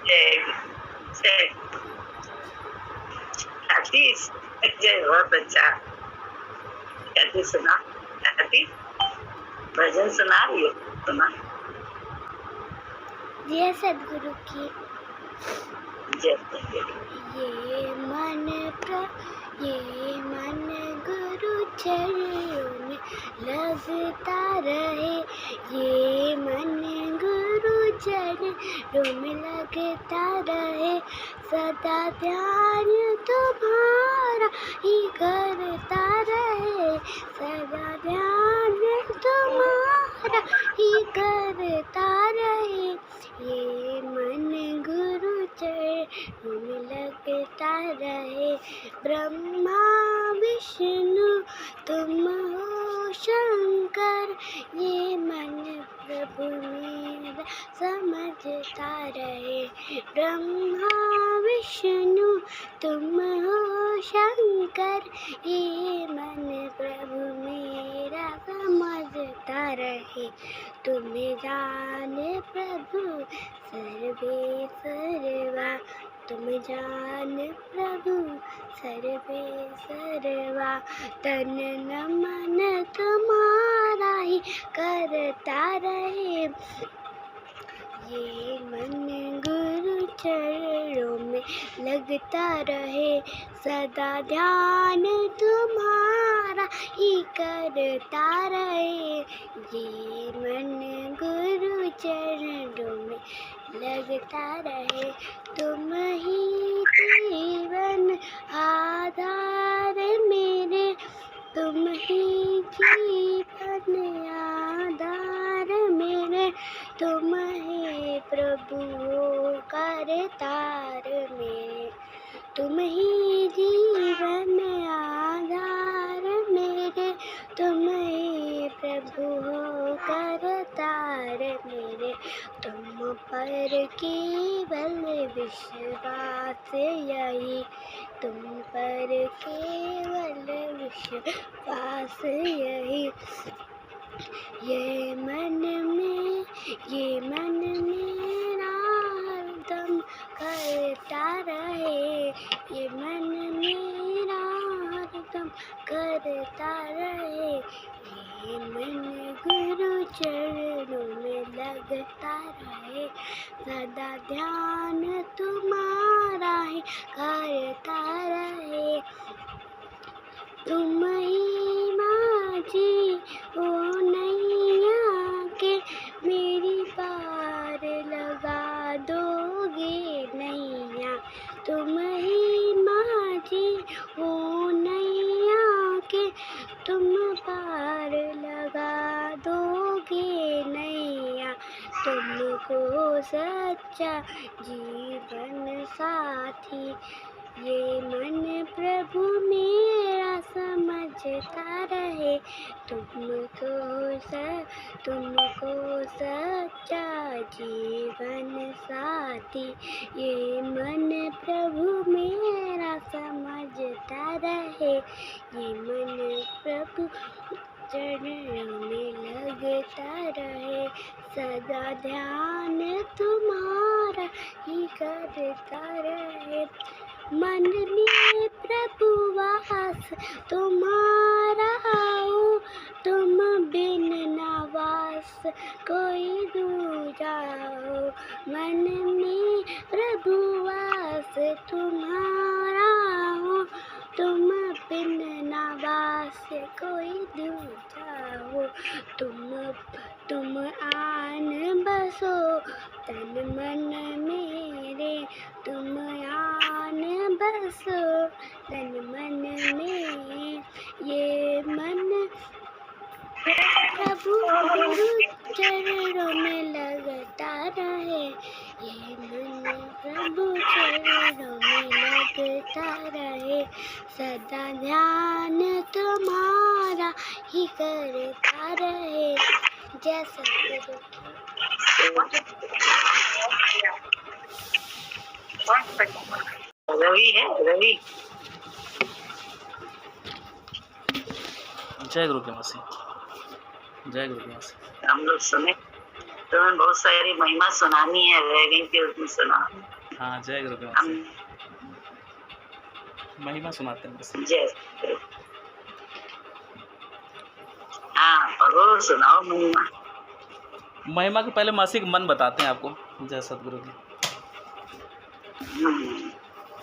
जय जय बहुत अच्छा। कहती सुना, कहती भजन सुना रही हो, सुना। जय सद्गुरु की जय। ये मन गुरु चरणों में लगता रहे, ये मन गुरु चरणों में लगता रहे, सदा ध्यान तुम्हारा ही करता रहे, सदा ध्यान तुम्हारा ही करता रहे, ये मन गुरु चरणों में लगता रहे। ब्रह्मा विष्णु तुम हो शंकर, ये मन प्रभु मेरा समझता रहे। ब्रह्मा विष्णु तुम हो शंकर, ये मन प्रभु मेरा समझता रहे। तुम्हें जाने प्रभु सर्वे सर्वा, तुम जान प्रभु सर्वे सर्वा, तन मन तुम्हारा ही करता रहे, ये मन गुरु चरणों में लगता रहे, सदा ध्यान तुम्हारा ही करता रहे, ये मन गुरु चरणों में लगता रहे। तुम ही जीवन आधार मेरे, तुम ही जीवन आधार मेरे, तुम ही प्रभु करतार मेरे, तुम ही जीवन आधार मेरे, तुम ही प्रभु हो करतार मेरे, तुम पर केवल विश्वास यही, तुम पर केवल विश्वास यही, ये मन मेरा हरदम करता रहे, ये मन मेरा हरदम करता रहे, ये मन गुरु चरणों में लगता रहे, सदा ध्यान तुम्हारा ही करता रहे। तुम ही माझी ओ नैया के मेरी पार लगा दोगे नैया, तुम ही माझी ओ नैया के तुम पार लगा दोगे नैया, तुमको सच्चा जीवन साथी, ये मन प्रभु मेरा समझता रहे, तुमको सच्चा जीवन साथी, ये मन प्रभु मेरा समझता रहे, ये मन प्रभु चरणों में लगता रहे, सदा ध्यान तुम्हारा ही करता रहे, मन में प्रभु वास तुम्हारा हो, तुम बिन न वास कोई दूजा हो, मन में प्रभु वास तुम्हारा हो, तुम बिन न वास कोई दूजा हो, तुम आन बसो तन मन मेरे, तुम आन बसो तन मन में, ये मन प्रभु गुरु चरणों में लगता रहे, ये मन प्रभु चरणों में लगता रहे, सदा ध्यान तुम्हारा ही करता रहे। जय सद्गुरु। रवि है, रवि। जय गुरु के मसीह, जय गुरु के मसीह। हम लोग सुने, तुम्हें बहुत सारी महिमा सुनानी है, रवि के उसमें सुना। हाँ जय गुरु की हम मासी, महिमा सुनाते हैं बस। जय गुरु। हाँ पढ़ो, सुनाओ महिमा। महिमा के पहले मासी मन बताते हैं आपको। जय सतगुरु की,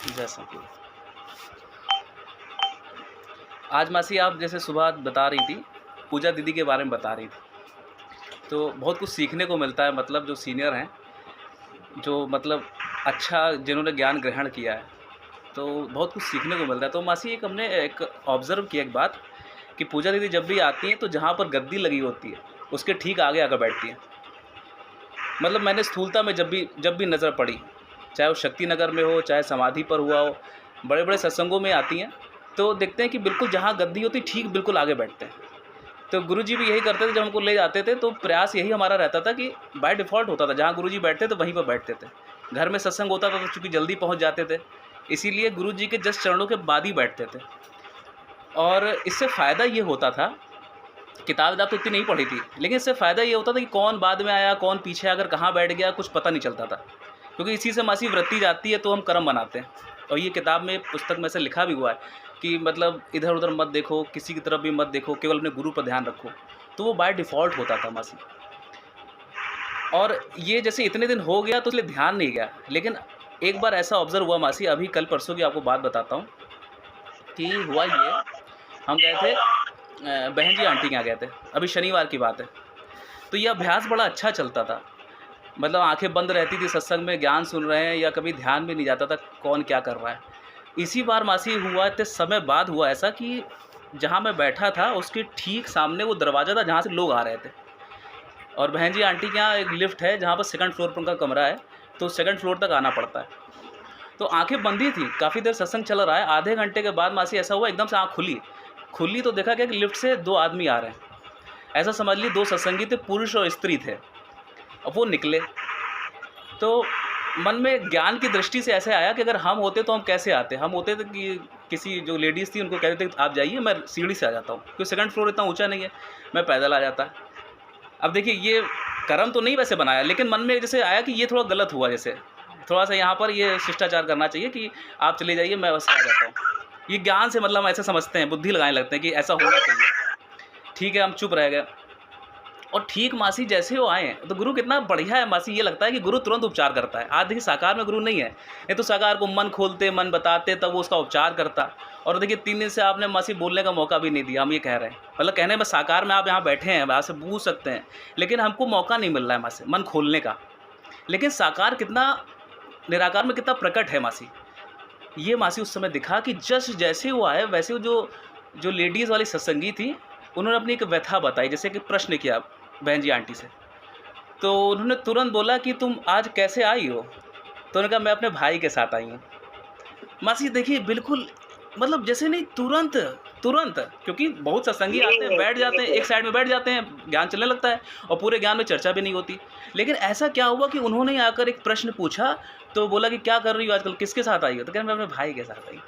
जय सतगुरु। आज मासी आप जैसे सुबह बता रही थी, पूजा दीदी के बारे में बता रही थी, तो बहुत कुछ सीखने को मिलता है। मतलब जो सीनियर हैं, जो मतलब अच्छा जिन्होंने ज्ञान ग्रहण किया है, तो बहुत कुछ सीखने को मिलता है। तो मासी एक हमने एक ऑब्ज़र्व किया एक बात कि पूजा दीदी जब भी आती हैं तो जहाँ पर गद्दी लगी होती है उसके ठीक आगे आकर बैठती हैं। मतलब मैंने स्थूलता में जब भी नज़र पड़ी, चाहे वो शक्ति नगर में हो, चाहे समाधि पर हुआ हो, बड़े बड़े सत्संगों में आती हैं तो देखते हैं कि बिल्कुल जहाँ गद्दी होती ठीक बिल्कुल आगे बैठते हैं। तो गुरुजी भी यही करते थे, जब हमको ले जाते थे तो प्रयास यही हमारा रहता था कि बाय डिफ़ॉल्ट होता था जहाँ गुरुजी बैठते तो वहीं पर बैठते थे। घर में सत्संग होता था तो चूँकि जल्दी पहुँच जाते थे, इसीलिए गुरुजी के जस्ट चरणों के बाद ही बैठते थे। और इससे फ़ायदा ये होता था, किताब तो इतनी नहीं पढ़ी थी, लेकिन इससे फ़ायदा ये होता था कि कौन बाद में आया, कौन पीछे आकर कहाँ बैठ गया, कुछ पता नहीं चलता था। क्योंकि इसी से मासी वृत्ति जाती है तो हम कर्म बनाते हैं। और ये किताब में, पुस्तक में से लिखा भी हुआ है कि मतलब इधर उधर मत देखो, किसी की तरफ भी मत देखो, केवल अपने गुरु पर ध्यान रखो। तो वो बाय डिफ़ॉल्ट होता था मासी। और ये जैसे इतने दिन हो गया तो इसलिए ध्यान नहीं गया। लेकिन एक बार ऐसा ऑब्ज़र्व हुआ मासी, अभी कल परसों की आपको बात बताता हूँ कि हुआ ये, हम गए थे बहन जी आंटी के यहाँ गए थे, अभी शनिवार की बात है। तो ये अभ्यास बड़ा अच्छा चलता था। मतलब आंखें बंद रहती थी, सत्संग में ज्ञान सुन रहे हैं या कभी ध्यान भी नहीं जाता था कौन क्या कर रहा है। इसी बार मासी हुआ, इतने समय बाद हुआ ऐसा कि जहाँ मैं बैठा था उसके ठीक सामने वो दरवाज़ा था जहाँ से लोग आ रहे थे। और बहन जी आंटी के यहाँ एक लिफ्ट है जहाँ पर सेकंड फ्लोर पर उनका कमरा है, तो सेकंड फ्लोर तक आना पड़ता है। तो आंखें बंदी थी, काफ़ी देर सत्संग चल रहा है। आधे घंटे के बाद मासी ऐसा हुआ, एकदम से आँख खुली तो देखा गया कि लिफ्ट से 2 आदमी आ रहे हैं। ऐसा समझ ली 2 सत्संगी थे, पुरुष और स्त्री थे। अब वो निकले तो मन में ज्ञान की दृष्टि से ऐसे आया कि अगर हम होते तो हम कैसे आते। हम होते तो कि किसी जो लेडीज़ थी उनको कहते थे आप जाइए, मैं सीढ़ी से आ जाता हूँ, क्योंकि सेकंड फ्लोर इतना ऊंचा नहीं है, मैं पैदल आ जाता। अब देखिए ये कर्म तो नहीं वैसे बनाया, लेकिन मन में जैसे आया कि ये थोड़ा गलत हुआ, जैसे थोड़ा सा यहाँ पर ये शिष्टाचार करना चाहिए कि आप चले जाइए, मैं वैसे आ जाता हूँ। ये ज्ञान से मतलब हम ऐसे समझते हैं, बुद्धि लगाने लगते हैं कि ऐसा होना चाहिए। ठीक है, हम चुप रह गए। और ठीक मासी जैसे वो आए तो गुरु कितना बढ़िया है मासी, ये लगता है कि गुरु तुरंत उपचार करता है। आज देखिए साकार में गुरु नहीं है, ये तो साकार को मन खोलते, मन बताते, तब वो उसका उपचार करता। और देखिए 3 दिन से आपने मासी बोलने का मौका भी नहीं दिया। हम ये कह रहे हैं, मतलब कहने में साकार में आप यहाँ बैठे हैं, आप से पूछ सकते हैं, लेकिन हमको मौका नहीं मिल रहा है मासी मन खोलने का। लेकिन साकार कितना, निराकार में कितना प्रकट है मासी, ये मासी उस समय दिखा कि जस्ट जैसे वो आए वैसे वो जो लेडीज़ वाली सत्संगी थी, उन्होंने अपनी एक व्यथा बताई, जैसे कि प्रश्न किया बहन जी आंटी से। तो उन्होंने तुरंत बोला कि तुम आज कैसे आई हो? तो उन्होंने कहा मैं अपने भाई के साथ आई हूँ। मासी देखिए बिल्कुल, मतलब जैसे नहीं, तुरंत, क्योंकि बहुत सत्संगी आते हैं, बैठ जाते हैं, एक साइड में बैठ जाते हैं, ज्ञान चलने लगता है और पूरे ज्ञान में चर्चा भी नहीं होती। लेकिन ऐसा क्या हुआ कि उन्होंने आकर एक प्रश्न पूछा, तो बोला कि क्या कर रही हो आजकल, किसके साथ आई हो? तो कह मैं अपने भाई के साथ आई।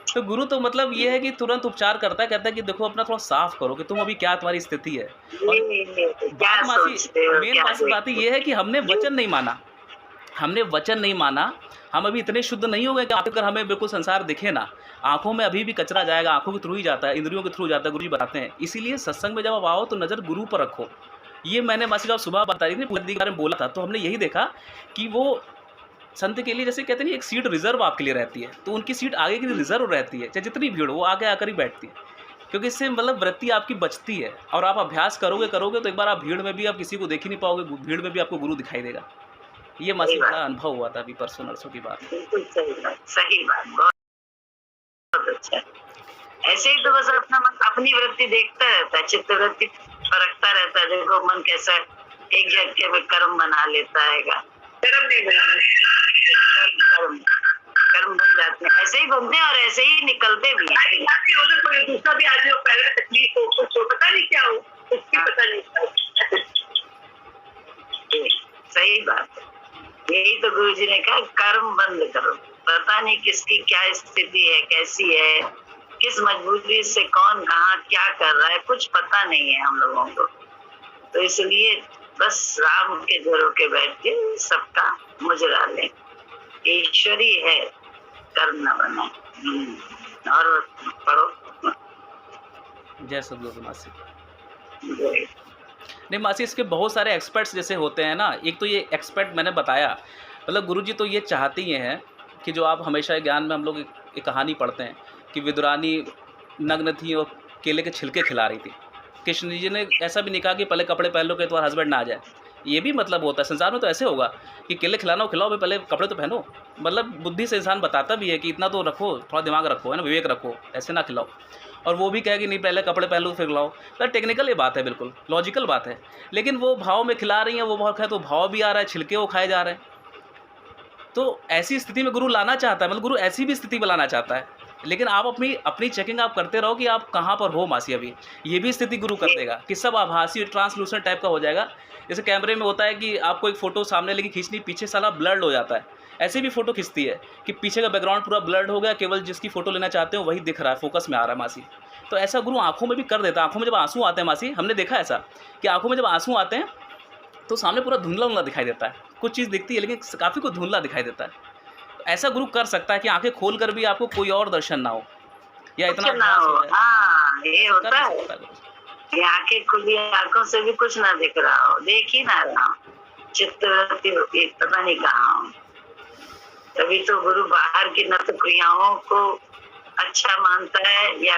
तो गुरु तो मतलब ये है कि तुरंत उपचार करता है, कहता है कि देखो अपना थोड़ा साफ करो कि तुम अभी क्या तुम्हारी स्थिति है। और बात मासी, मेन मासी बात ये है कि हमने वचन नहीं माना, हम अभी इतने शुद्ध नहीं हो गए कि आकर हमें बिल्कुल संसार दिखे ना। आंखों में अभी भी कचरा जाएगा, आंखों के थ्रू ही जाता है, इंद्रियों के थ्रू जाता है, गुरु जी बताते हैं। इसीलिए सत्संग में जब आप आओ तो नज़र गुरु पर रखो। ये मैंने मासी जब सुबह बता रही थी पूजा दीदी के बारे में बोला था, तो हमने यही देखा कि वो संत के लिए जैसे कहते हैं एक सीट रिजर्व आपके लिए रहती है, तो उनकी सीट आगे की रिजर्व रहती है, चाहे जितनी भीड़ हो वो आगे आकर ही बैठती है। क्योंकि इससे मतलब वृत्ति आपकी बचती है। और आप अभ्यास करोगे तो एक बार आप भीड़ में भी आप किसी को देख ही नहीं पाओगे, भीड़ में भी आपको गुरु दिखाई देगा। ये मासी बड़ा अनुभव हुआ था अभी परसों नरसों की बात। बिल्कुल सही बात, बहुत अच्छा। ऐसे ही तो बस अपना मन अपनी वृत्ति देखता रहता है, चित्त वृत्ति परखता रहता है, देखो मन कैसा एक झटके में कर्म बना लेता है। कर्म नहीं बनाना, कर्म बन जाते हैं, ऐसे ही बनते हैं और ऐसे ही निकलते भी हैं। कोई दूसरा भी आदमी हो, पहले तकलीफ हो, कुछ हो, पता नहीं क्या हो, उसकी पता नहीं। सही बात है, यही तो गुरु जी ने कहा कर्म बंद करो। पता नहीं किसकी क्या स्थिति है, कैसी है, किस मजबूरी से कौन कहाँ क्या कर रहा है, कुछ पता नहीं है हम लोगों को। तो इसलिए बस राम के झरोके बैठ के सबका मुजरा लें। ईश्वरी है, कर्म न बने। और पढ़ो। जय सद्गुरु मासी। जय। नहीं मासी, इसके बहुत सारे एक्सपर्ट्स जैसे होते हैं ना। एक तो ये एक्सपर्ट मैंने बताया, मतलब गुरुजी तो ये चाहते ही हैं कि जो आप हमेशा ज्ञान में हम लोग एक कहानी पढ़ते हैं कि विदुरानी नग्न थी और केले के छिलके खिला रही थी। कृष्ण जी ने ऐसा भी नहीं कहा कि पहले कपड़े पहन लो कि तुम्हारा हस्बैंड ना आ जाए। ये भी मतलब होता है संसार में, तो ऐसे होगा कि केले खिलाना हो खिलाओ, पहले कपड़े तो पहनो। मतलब बुद्धि से इंसान बताता भी है कि इतना तो रखो, थोड़ा दिमाग रखो, है ना, विवेक रखो, ऐसे ना खिलाओ। और वो भी कहे कि नहीं पहले कपड़े पहन लो फिर खिलाओ। तो टेक्निकल ये बात है, बिल्कुल लॉजिकल बात है। लेकिन वो भाव में खिला रही हैं, वो भाव खाए तो भाव भी आ रहा है, छिलके वो खाए जा रहे हैं। तो ऐसी स्थिति में गुरु लाना चाहता है, मतलब गुरु ऐसी भी स्थिति में लाना चाहता है। लेकिन आप अपनी अपनी चेकिंग आप करते रहो कि आप कहाँ पर हो मासी। अभी ये भी स्थिति गुरु कर देगा कि सब आभासी ट्रांसलूसेंट टाइप का हो जाएगा। जैसे कैमरे में होता है कि आपको एक फ़ोटो सामने लेके खींचनी, पीछे साला ब्लर्ड हो जाता है, ऐसे भी फ़ोटो खींचती है कि पीछे का बैकग्राउंड पूरा ब्लर्ड हो गया, केवल जिसकी फ़ोटो लेना चाहते हो वही दिख रहा है, फोकस में आ रहा है मासी। तो ऐसा गुरु आँखों में भी कर देता है। आँखों में जब आंसू आते हैं मासी, हमने देखा ऐसा कि आँखों में जब आंसू आते हैं तो सामने पूरा धुंधला दिखाई देता है। कुछ चीज़ दिखती है लेकिन काफ़ी कुछ धुंधला दिखाई देता है। तो ऐसा गुरु कर सकता है कि आंखें खोल कर भी आपको कोई और दर्शन ना हो, या इतना ना हो। हाँ, ये होता है। है। आंखें खुली आंखों से भी कुछ ना दिख रहा हो, देख ही ना रहा हूँ, चित्तवृत्ति होती है, पता नहीं कहाँ हूँ। तभी तो गुरु बाहर की नत क्रियाओं को अच्छा मानता है या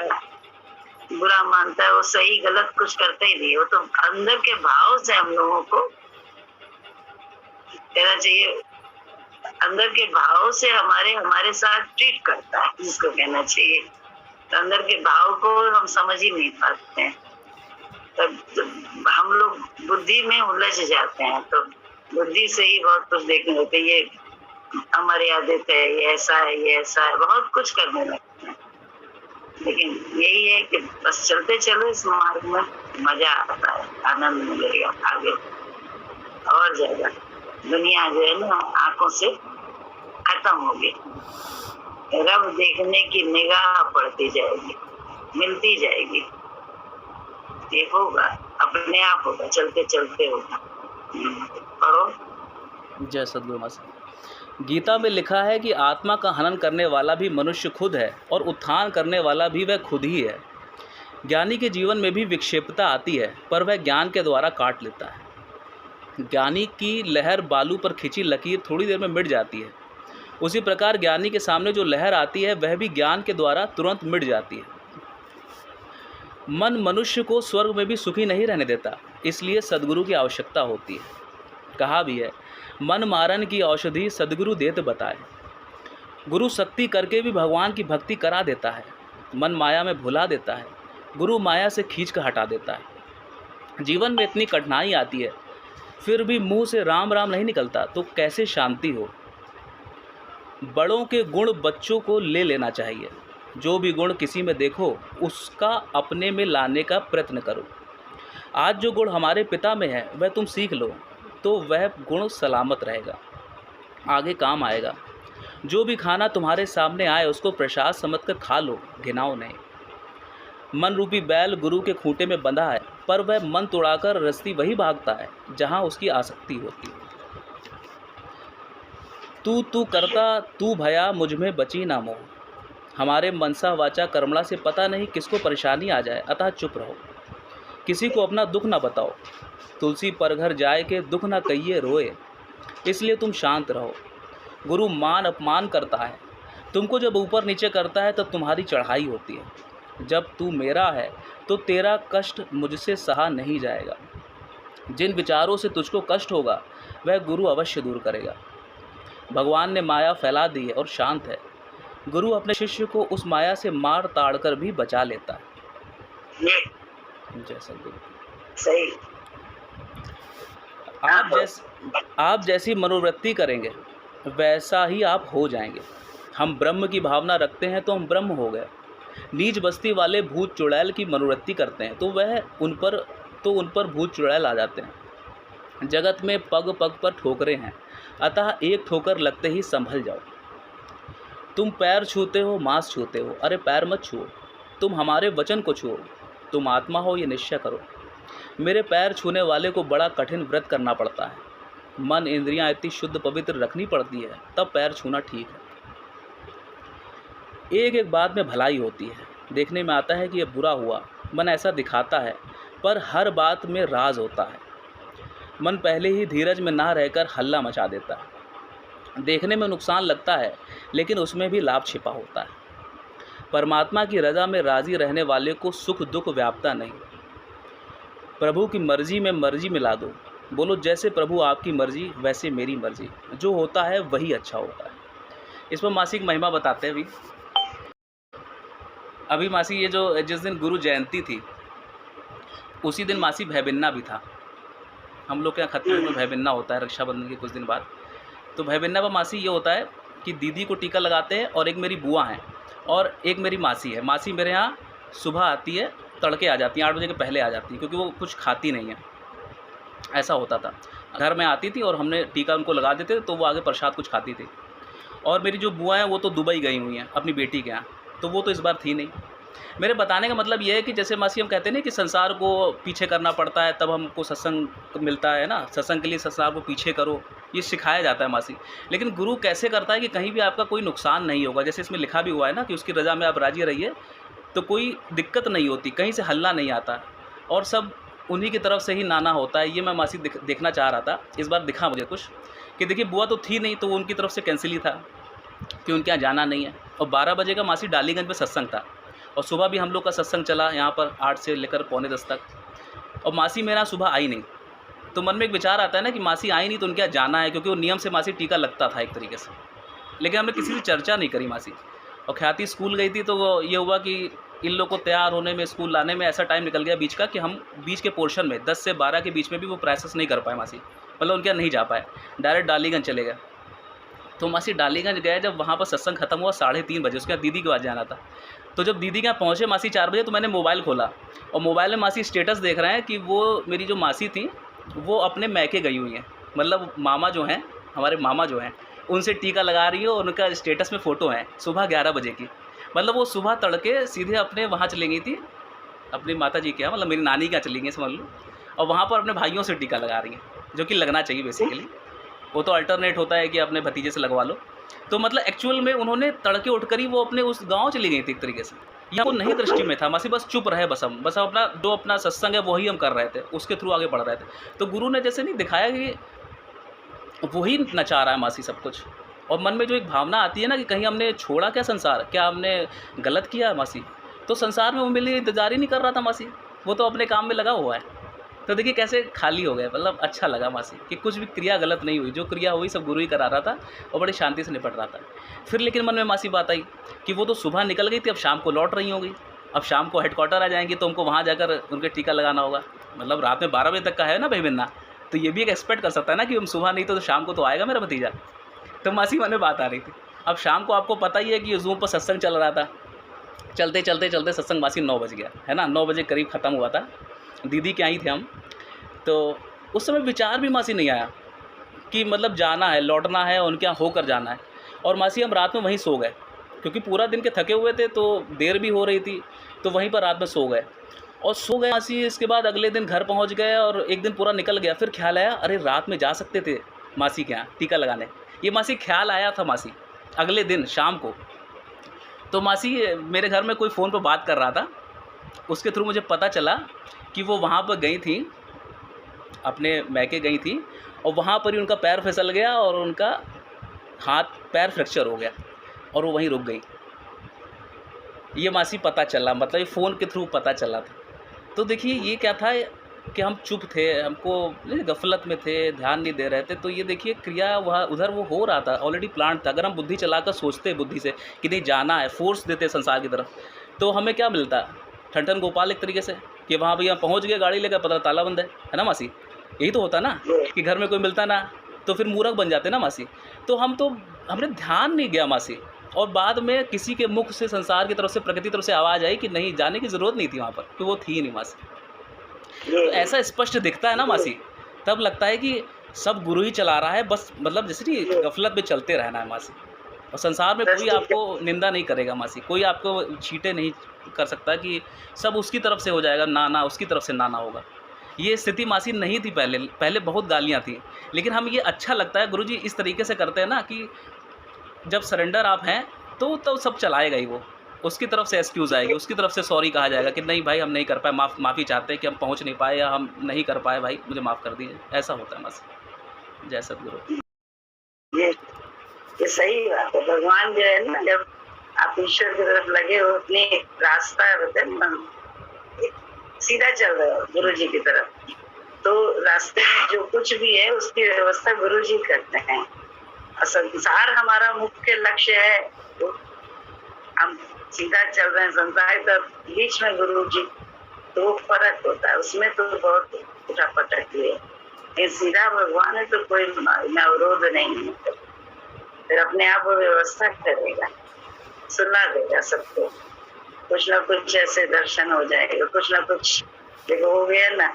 बुरा मानता है, वो सही गलत कुछ करता ही नहीं। वो तो अंदर के भाव से हम लोगों को कहना चाहिए, अंदर के भाव से हमारे साथ ट्रीट करता है, जिसको कहना चाहिए। तो अंदर के भाव को हम समझ ही नहीं पाते हैं, तब हम लोग बुद्धि में उलझ जाते हैं। तो बुद्धि से ही बहुत कुछ देखने लगते हैं, ये अमर्यादित है, ये ऐसा है, ये ऐसा है, बहुत कुछ करने लगते हैं। लेकिन यही है कि बस चलते चलो इस मार्ग में, मजा आता है, आनंद मिलेगा आगे और ज्यादा। दुनिया जो है ना आंखों से खत्म होगी, रब देखने की निगाह पड़ती जाएगी, मिलती जाएगी। ये होगा, अपने आप होगा, चलते चलते होगा। पढ़ो। जय सद्गुरु मासी। गीता में लिखा है कि आत्मा का हनन करने वाला भी मनुष्य खुद है और उत्थान करने वाला भी वह खुद ही है। ज्ञानी के जीवन में भी विक्षेपता आती है, पर वह ज्ञान के द्वारा काट लेता है। ज्ञानी की लहर बालू पर खिंची लकीर थोड़ी देर में मिट जाती है, उसी प्रकार ज्ञानी के सामने जो लहर आती है वह भी ज्ञान के द्वारा तुरंत मिट जाती है। मन मनुष्य को स्वर्ग में भी सुखी नहीं रहने देता, इसलिए सद्गुरु की आवश्यकता होती है। कहा भी है, मन मारन की औषधि सद्गुरु देत बताए। गुरु शक्ति करके भी भगवान की भक्ति करा देता है। मन माया में भुला देता है, गुरु माया से खींच कर हटा देता है। जीवन में इतनी कठिनाई आती है, फिर भी मुंह से राम राम नहीं निकलता तो कैसे शांति हो। बड़ों के गुण बच्चों को ले लेना चाहिए। जो भी गुण किसी में देखो उसका अपने में लाने का प्रयत्न करो। आज जो गुण हमारे पिता में है वह तुम सीख लो तो वह गुण सलामत रहेगा, आगे काम आएगा। जो भी खाना तुम्हारे सामने आए उसको प्रसाद समझकर खा लो, घिनाओ नहीं। मन रूपी बैल गुरु के खूंटे में बंधा है, पर वह मन तोड़ाकर रस्ती वही भागता है जहाँ उसकी आसक्ति होती है। तू करता तू भया मुझ में बची ना मोह। हमारे मनसा वाचा कर्मणा से पता नहीं किसको परेशानी आ जाए, अतः चुप रहो। किसी को अपना दुख ना बताओ। तुलसी पर घर जाए के दुख ना कहिए रोए, इसलिए तुम शांत रहो। गुरु मान अपमान करता है, तुमको जब ऊपर नीचे करता है तब तुम्हारी चढ़ाई होती है। जब तू मेरा है तो तेरा कष्ट मुझसे सहा नहीं जाएगा। जिन विचारों से तुझको कष्ट होगा वह गुरु अवश्य दूर करेगा। भगवान ने माया फैला दी है और शांत है। गुरु अपने शिष्य को उस माया से मार ताड़ कर भी बचा लेता है। जय सद्गुरु। सही। आप जैसी मनोवृत्ति करेंगे वैसा ही आप हो जाएंगे। हम ब्रह्म की भावना रखते हैं तो हम ब्रह्म हो गए। नीच बस्ती वाले भूत चुड़ैल की मनोवृत्ति करते हैं तो वह उन पर भूत चुड़ैल आ जाते हैं। जगत में पग पग पर ठोकरें हैं, अतः एक ठोकर लगते ही संभल जाओ। तुम पैर छूते हो, मांस छूते हो, अरे पैर मत छुओ, तुम हमारे वचन को छुओ। तुम आत्मा हो ये निश्चय करो। मेरे पैर छूने वाले को बड़ा कठिन व्रत करना पड़ता है। मन इंद्रियां इतनी शुद्ध पवित्र रखनी पड़ती है, तब पैर छूना ठीक है। एक एक बात में भलाई होती है। देखने में आता है कि यह बुरा हुआ, मन ऐसा दिखाता है, पर हर बात में राज होता है। मन पहले ही धीरज में ना रहकर हल्ला मचा देता है। देखने में नुकसान लगता है, लेकिन उसमें भी लाभ छिपा होता है। परमात्मा की रज़ा में राज़ी रहने वाले को सुख दुख व्यापता नहीं। प्रभु की मर्जी में मर्जी मिला दो। बोलो जैसे प्रभु आपकी मर्जी वैसे मेरी मर्जी। जो होता है वही अच्छा होता है। इस पर मासी की महिमा बताते हैं। अभी मासी ये जो जिस दिन गुरु जयंती थी, उसी दिन मासी भैबिन्ना भी था। हम लोग के यहाँ खत्म में भैबिन्ना होता है रक्षाबंधन के कुछ दिन बाद। तो भैबिन्ना पर मासी ये होता है कि दीदी को टीका लगाते हैं, और एक मेरी बुआ हैं और एक मेरी मासी है। मासी मेरे यहाँ सुबह आती है, तड़के आ जाती हैं, 8 बजे के पहले आ जाती हैं, क्योंकि वो कुछ खाती नहीं है। ऐसा होता था, घर में आती थी और हमने टीका उनको लगा देते, तो वो आगे प्रसाद कुछ खाती थी। और मेरी जो बुआ हैं वो तो दुबई गई हुई हैं अपनी बेटी के यहाँ, तो वो तो इस बार थी नहीं। मेरे बताने का मतलब ये है कि जैसे मासी हम कहते हैं ना कि संसार को पीछे करना पड़ता है तब हमको सत्संग मिलता है ना, सत्संग के लिए संसार को पीछे करो, ये सिखाया जाता है मासी। लेकिन गुरु कैसे करता है कि कहीं भी आपका कोई नुकसान नहीं होगा। जैसे इसमें लिखा भी हुआ है ना कि उसकी रज़ा में आप राजी रहिए, तो कोई दिक्कत नहीं होती, कहीं से हल्ला नहीं आता, और सब उन्हीं की तरफ से ही नाना होता है। ये मैं मासी देखना चाह रहा था, इस बार दिखा मुझे कुछ कि देखिए बुआ तो थी नहीं, तो वो उनकी तरफ से कैंसिल ही था कि उनके यहाँ जाना नहीं है। और 12 बजे का मासी डालीगंज में सत्संग था, और सुबह भी हम लोग का सत्संग चला यहाँ पर 8 से लेकर पौने 10 तक, और मासी मेरा सुबह आई नहीं। तो मन में एक विचार आता है ना कि मासी आई नहीं तो उनके यहाँ जाना है, क्योंकि वो नियम से मासी टीका लगता था एक तरीके से। लेकिन हमने किसी से चर्चा नहीं करी मासी। और ख्याति स्कूल गई थी, तो वो ये हुआ कि इन लोग को तैयार होने में, स्कूल लाने में ऐसा टाइम निकल गया बीच का कि हम बीच के पोर्शन में 10 से 12 के बीच में भी वो प्रोसेस नहीं कर पाए मासी, मतलब उनके यहाँ नहीं जा पाए, डायरेक्ट डालीगंज चले गए। तो मासी डालीगंज गए, जब वहाँ पर सत्संग खत्म हुआ 3:30 बजे, उसके बाद दीदी के पास जाना था। तो जब दीदी के यहाँ पहुँचे मासी 4 बजे, तो मैंने मोबाइल खोला, और मोबाइल में मासी स्टेटस देख रहे हैं कि वो मेरी जो मासी थी वो अपने मैके गई हुई हैं, मतलब मामा जो हैं, हमारे मामा जो हैं, उनसे टीका लगा रही है, और उनका स्टेटस में फ़ोटो है सुबह 11 बजे की। मतलब वो सुबह तड़के सीधे अपने वहाँ चली गई थी, अपनी माता जी के यहाँ, मतलब मेरी नानी के यहाँ चली गई समझ लो, और वहाँ पर अपने भाइयों से टीका लगा रही हैं, जो कि लगना चाहिए बेसिकली। वो तो अल्टरनेट होता है कि अपने भतीजे से लगवा लो। तो मतलब एक्चुअल में उन्होंने तड़के उठकर ही वो अपने उस गांव चली गई थी एक तरीके से। यहाँ वो नहीं दृष्टि में था मासी, बस चुप रहे, बस हम अपना जो अपना सत्संग है वही हम कर रहे थे, उसके थ्रू आगे बढ़ रहे थे। तो गुरु ने जैसे नहीं दिखाया कि वही नचा रहा है मासी सब कुछ, और मन में जो एक भावना आती है ना कि कहीं हमने छोड़ा क्या संसार, क्या हमने गलत किया मासी, तो संसार में वो मेरे लिए इंतज़ार ही नहीं कर रहा था मासी, वो तो अपने काम में लगा हुआ है। तो देखिए कैसे खाली हो गए, मतलब अच्छा लगा मासी कि कुछ भी क्रिया गलत नहीं हुई, जो क्रिया हुई सब गुरु ही करा रहा था, और बड़ी शांति से निपट रहा था। फिर लेकिन मन में मासी बात आई कि वो तो सुबह निकल गई थी, अब शाम को लौट रही होगी, अब शाम को हेडक्वार्टर आ जाएंगी, तो हमको वहाँ जाकर उनके टीका लगाना होगा। मतलब रात में 12 बजे तक का है ना भैबिन्ना, तो ये भी एक एक्सपेक्ट कर सकता है ना कि हम सुबह नहीं तो शाम को तो आएगा मेरा भतीजा। तो मासी मन में बात आ रही थी। अब शाम को आपको पता ही है कि जूम पर सत्संग चल रहा था, चलते चलते चलते सत्संग मासी 9 बज गया, है ना, 9 बजे करीब ख़त्म हुआ था। दीदी के आई थे हम, तो उस समय विचार भी मासी नहीं आया कि मतलब जाना है, लौटना है, उनके यहाँ होकर जाना है। और मासी हम रात में वहीं सो गए, क्योंकि पूरा दिन के थके हुए थे, तो देर भी हो रही थी, तो वहीं पर रात में सो गए। और सो गए मासी, इसके बाद अगले दिन घर पहुँच गए, और एक दिन पूरा निकल गया। फिर ख्याल आया, अरे रात में जा सकते थे मासी के यहाँ टीका लगाने। ये मासी ख्याल आया था मासी अगले दिन शाम को। तो मासी मेरे घर में कोई फ़ोन पर बात कर रहा था, उसके थ्रू मुझे पता चला कि वो वहाँ पर गई थी, अपने मैके गई थी, और वहाँ पर ही उनका पैर फिसल गया और उनका हाथ पैर फ्रैक्चर हो गया, और वो वहीं रुक गई। ये मासी पता चला, मतलब ये फ़ोन के थ्रू पता चला था। तो देखिए ये क्या था कि हम चुप थे, हमको गफलत में थे, ध्यान नहीं दे रहे थे। तो ये देखिए क्रिया वहाँ उधर वो हो रहा था, ऑलरेडी प्लान था। अगर हम बुद्धि चलाकर सोचते बुद्धि से कि नहीं जाना है, फोर्स देते संसार की तरफ, तो हमें क्या मिलता, ठंठन गोपाल एक तरीके से कि वहाँ भैया पहुँच गए गाड़ी लेकर, पता ताला बंद है ना मासी। यही तो होता ना कि घर में कोई मिलता ना, तो फिर मूर्ख बन जाते ना मासी। तो हमने ध्यान नहीं गया मासी, और बाद में किसी के मुख से संसार की तरफ से, प्रकृति की तरफ से आवाज़ आई कि नहीं जाने की ज़रूरत नहीं थी वहाँ पर, कि वो थी ही नहीं मासी। तो ऐसा स्पष्ट दिखता है ना मासी, तब लगता है कि सब गुरु ही चला रहा है, बस मतलब जैसे कि गफलत में चलते रहना है मासी। और संसार में कोई आपको निंदा नहीं करेगा मासी, कोई आपको छीटे नहीं कर सकता कि सब उसकी तरफ से हो जाएगा, ना उसकी तरफ से ना होगा। ये स्थिति मासी नहीं थी पहले। पहले बहुत गालियाँ थी, लेकिन हम ये अच्छा लगता है गुरुजी इस तरीके से करते हैं ना कि जब सरेंडर आप हैं तो सब चलाएगा ही वो। उसकी तरफ से एक्सक्यूज़ आएगी, उसकी तरफ से सॉरी कहा जाएगा कि नहीं भाई हम नहीं कर पाए, माफ़ी चाहते हैं कि हम पहुंच नहीं पाए या हम नहीं कर पाए, भाई मुझे माफ़ कर दीजिए। ऐसा होता है मासी। जय सद्गुरु। ये सही बात है। भगवान जो है ना, जब आप ईश्वर की तरफ लगे हो, अपने रास्ता सीधा चल रहे हो गुरु जी की तरफ, तो रास्ते में जो कुछ भी है उसकी व्यवस्था गुरु जी करते हैं। और संसार हमारा मुख्य लक्ष्य है, तो हम सीधा चल रहे हैं संसार तो बीच में गुरु जी, तो फर्क होता है उसमें। तो बहुत उठापटक है, सीधा भगवान है तो कोई अवरोध नहीं है, फिर अपने आप वो व्यवस्था करेगा, सुना देगा सबको। कुछ ना कुछ ऐसे दर्शन हो जाएगा, कुछ ना कुछ। देखो हो गया ना,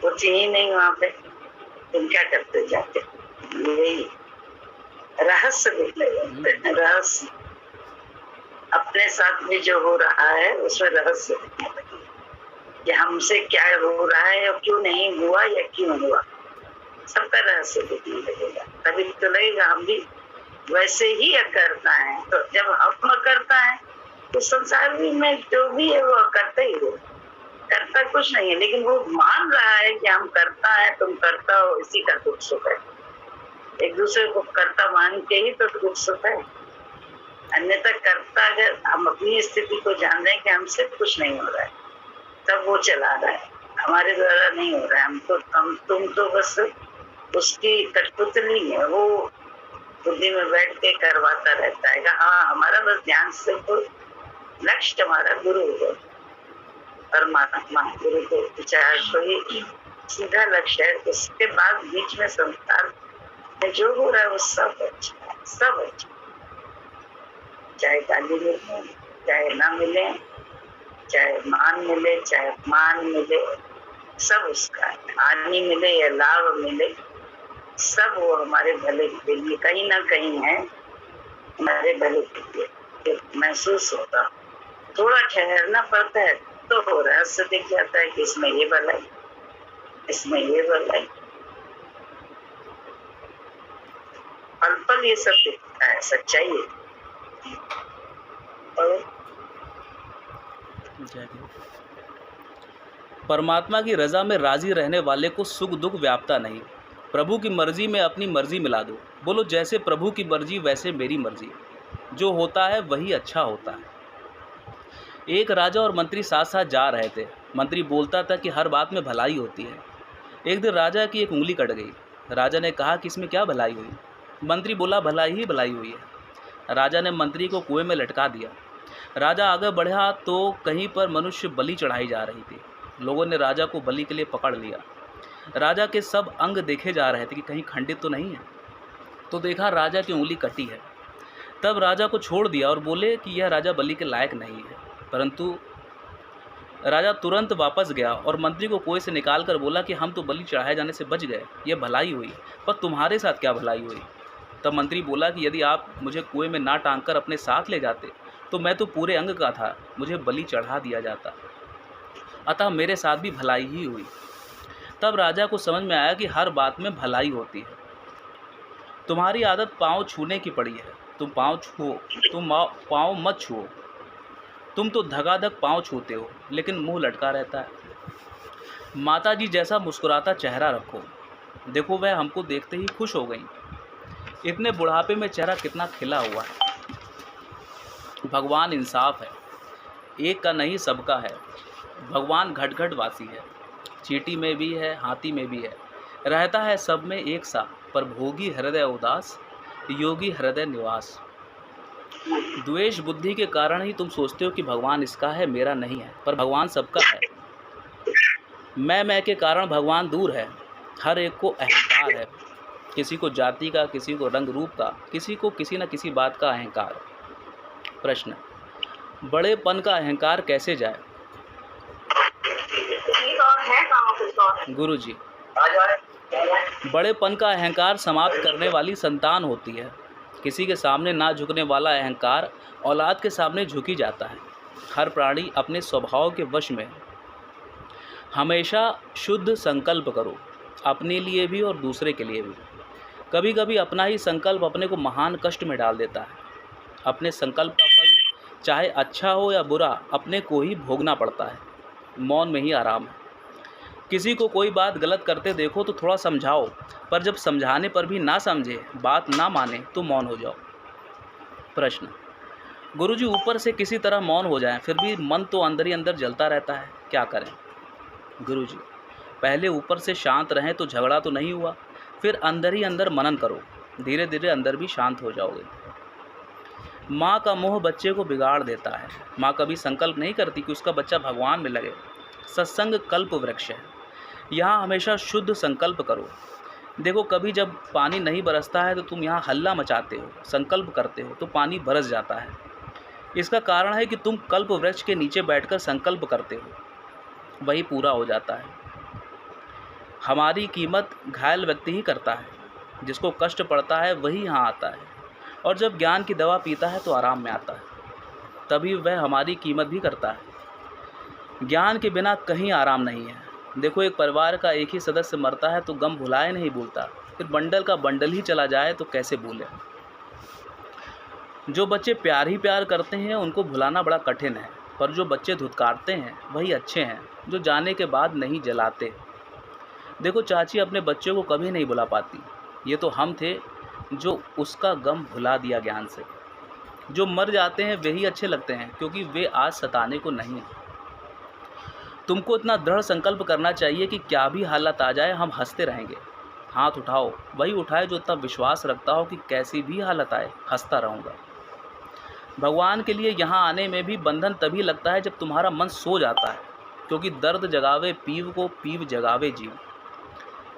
वो थी ही नहीं वहां पे, तुम क्या करते जाते। यही रहस्य दिखने, रहस्य अपने साथ भी जो हो रहा है उसमें रहस्य दिखने लगे कि हमसे क्या हो रहा है और क्यों नहीं हुआ या क्यों हुआ, सबका रहस्य दिखने लगेगा। तभी तो लगेगा हम भी वैसे ही अकर्ता है। तो जब हम अकर्ता है तो संसार में जो भी है वो अकर्ता ही हो, करता कुछ नहीं है, लेकिन वो मान रहा है कि हम करता है, तुम करता हो, इसी का दुख सुख है। एक दूसरे को करता मान के ही तो दुख सुख है। अन्यथा करता, अगर हम अपनी स्थिति को जान रहे हैं कि हमसे कुछ नहीं हो रहा है, तब वो चला रहा है, हमारे द्वारा नहीं हो रहा है। तुम तो बस उसकी कठपुतली है, वो बुद्धि में बैठ के करवाता रहता है। हाँ, हमारा बस ध्यान से तो लक्ष्य हमारा गुरु हो, परमात्मा गुरु को विचार को ही सीधा लक्ष्य है। उसके बाद बीच में संसार में जो हो रहा है वो सब अच्छा है, सब अच्छा। चाहे गाली मिले, चाहे ना मिले, चाहे मान मिले, चाहे अपमान मिले, सब उसका है। हानि मिले या लाभ मिले, सब वो हमारे भले के लिए कहीं ना कहीं है, हमारे भले के लिए महसूस होता। थोड़ा ठहरना पड़ता है तो हो रहस्य दिख जाता है कि इसमें ये भलाई, इसमें ये भलाई, पल पल ये सब दिखता है, सच्चाई है। परमात्मा की रजा में राजी रहने वाले को सुख दुख व्यापता नहीं। प्रभु की मर्जी में अपनी मर्जी मिला दो। बोलो जैसे प्रभु की मर्जी वैसे मेरी मर्जी। जो होता है वही अच्छा होता है। एक राजा और मंत्री साथ साथ जा रहे थे। मंत्री बोलता था कि हर बात में भलाई होती है। एक दिन राजा की एक उंगली कट गई। राजा ने कहा कि इसमें क्या भलाई हुई? मंत्री बोला भलाई ही भलाई हुई है। राजा ने मंत्री को कुएं में लटका दिया। राजा आगे बढ़ा तो कहीं पर मनुष्य बलि चढ़ाई जा रही थी। लोगों ने राजा को बलि के लिए पकड़ लिया। राजा के सब अंग देखे जा रहे थे कि कहीं खंडित तो नहीं है। तो देखा राजा की उंगली कटी है। तब राजा को छोड़ दिया और बोले कि यह राजा बलि के लायक नहीं है। परंतु राजा तुरंत वापस गया और मंत्री को कुएं से निकाल कर बोला कि हम तो बलि चढ़ाए जाने से बच गए, यह भलाई हुई, पर तुम्हारे साथ क्या भलाई हुई? तब मंत्री बोला कि यदि आप मुझे कुएं में ना टांग कर अपने साथ ले जाते तो मैं तो पूरे अंग का था, मुझे बलि चढ़ा दिया जाता, अतः मेरे साथ भी भलाई ही हुई। तब राजा को समझ में आया कि हर बात में भलाई होती है। तुम्हारी आदत पाँव छूने की पड़ी है, तुम पाँव मत छुओ। तुम तो धगाधग पाँव छूते हो लेकिन मुंह लटका रहता है। माता जी जैसा मुस्कुराता चेहरा रखो। देखो वह हमको देखते ही खुश हो गई। इतने बुढ़ापे में चेहरा कितना खिला हुआ है। भगवान इंसाफ है, एक का नहीं सबका है। भगवान घट घट वासी है, चींटी में भी है, हाथी में भी है। रहता है सब में एक सा, पर भोगी हृदय उदास, योगी हृदय निवास। द्वेष बुद्धि के कारण ही तुम सोचते हो कि भगवान इसका है, मेरा नहीं है, पर भगवान सबका है। मैं के कारण भगवान दूर है। हर एक को अहंकार है, किसी को जाति का, किसी को रंग रूप का, किसी को किसी न किसी बात का अहंकार। प्रश्न, बड़ेपन का अहंकार कैसे जाए? गुरु जी, बड़ेपन का अहंकार समाप्त करने वाली संतान होती है। किसी के सामने ना झुकने वाला अहंकार औलाद के सामने झुक ही जाता है। हर प्राणी अपने स्वभाव के वश में है। हमेशा शुद्ध संकल्प करो, अपने लिए भी और दूसरे के लिए भी। कभी कभी अपना ही संकल्प अपने को महान कष्ट में डाल देता है। अपने संकल्प का फल चाहे अच्छा हो या बुरा, अपने को ही भोगना पड़ता है। मौन में ही आराम है। किसी को कोई बात गलत करते देखो तो थोड़ा समझाओ, पर जब समझाने पर भी ना समझे, बात ना माने, तो मौन हो जाओ। प्रश्न: गुरुजी, ऊपर से किसी तरह मौन हो जाए, फिर भी मन तो अंदर ही अंदर जलता रहता है, क्या करें? गुरुजी, पहले ऊपर से शांत रहें तो झगड़ा तो नहीं हुआ, फिर अंदर ही अंदर मनन करो, धीरे धीरे अंदर भी शांत हो जाओगे। माँ का मोह बच्चे को बिगाड़ देता है। माँ कभी संकल्प नहीं करती कि उसका बच्चा भगवान में लगे। सत्संग कल्प वृक्ष है, यहाँ हमेशा शुद्ध संकल्प करो। देखो, कभी जब पानी नहीं बरसता है तो तुम यहाँ हल्ला मचाते हो, संकल्प करते हो तो पानी बरस जाता है। इसका कारण है कि तुम कल्प वृक्ष के नीचे बैठकर संकल्प करते हो, वही पूरा हो जाता है। हमारी कीमत घायल व्यक्ति ही करता है, जिसको कष्ट पड़ता है वही यहाँ आता है, और जब ज्ञान की दवा पीता है तो आराम में आता है, तभी वह हमारी कीमत भी करता है। ज्ञान के बिना कहीं आराम नहीं है। देखो, एक परिवार का एक ही सदस्य मरता है तो गम भुलाए नहीं भूलता, फिर बंडल का बंडल ही चला जाए तो कैसे भूले। जो बच्चे प्यार ही प्यार करते हैं उनको भुलाना बड़ा कठिन है, पर जो बच्चे धुतकारते हैं वही अच्छे हैं, जो जाने के बाद नहीं जलाते। देखो, चाची अपने बच्चों को कभी नहीं भुला पाती। ये तो हम थे जो उसका गम भुला दिया ज्ञान से। जो मर जाते हैं वही अच्छे लगते हैं, क्योंकि वे आज सताने को नहीं हैं। तुमको इतना दृढ़ संकल्प करना चाहिए कि क्या भी हालत आ जाए हम हंसते रहेंगे। हाथ उठाओ, वही उठाए जो इतना विश्वास रखता हो कि कैसी भी हालत आए हंसता रहूँगा। भगवान के लिए यहाँ आने में भी बंधन तभी लगता है जब तुम्हारा मन सो जाता है, क्योंकि दर्द जगावे पीव को, पीव जगावे जीव।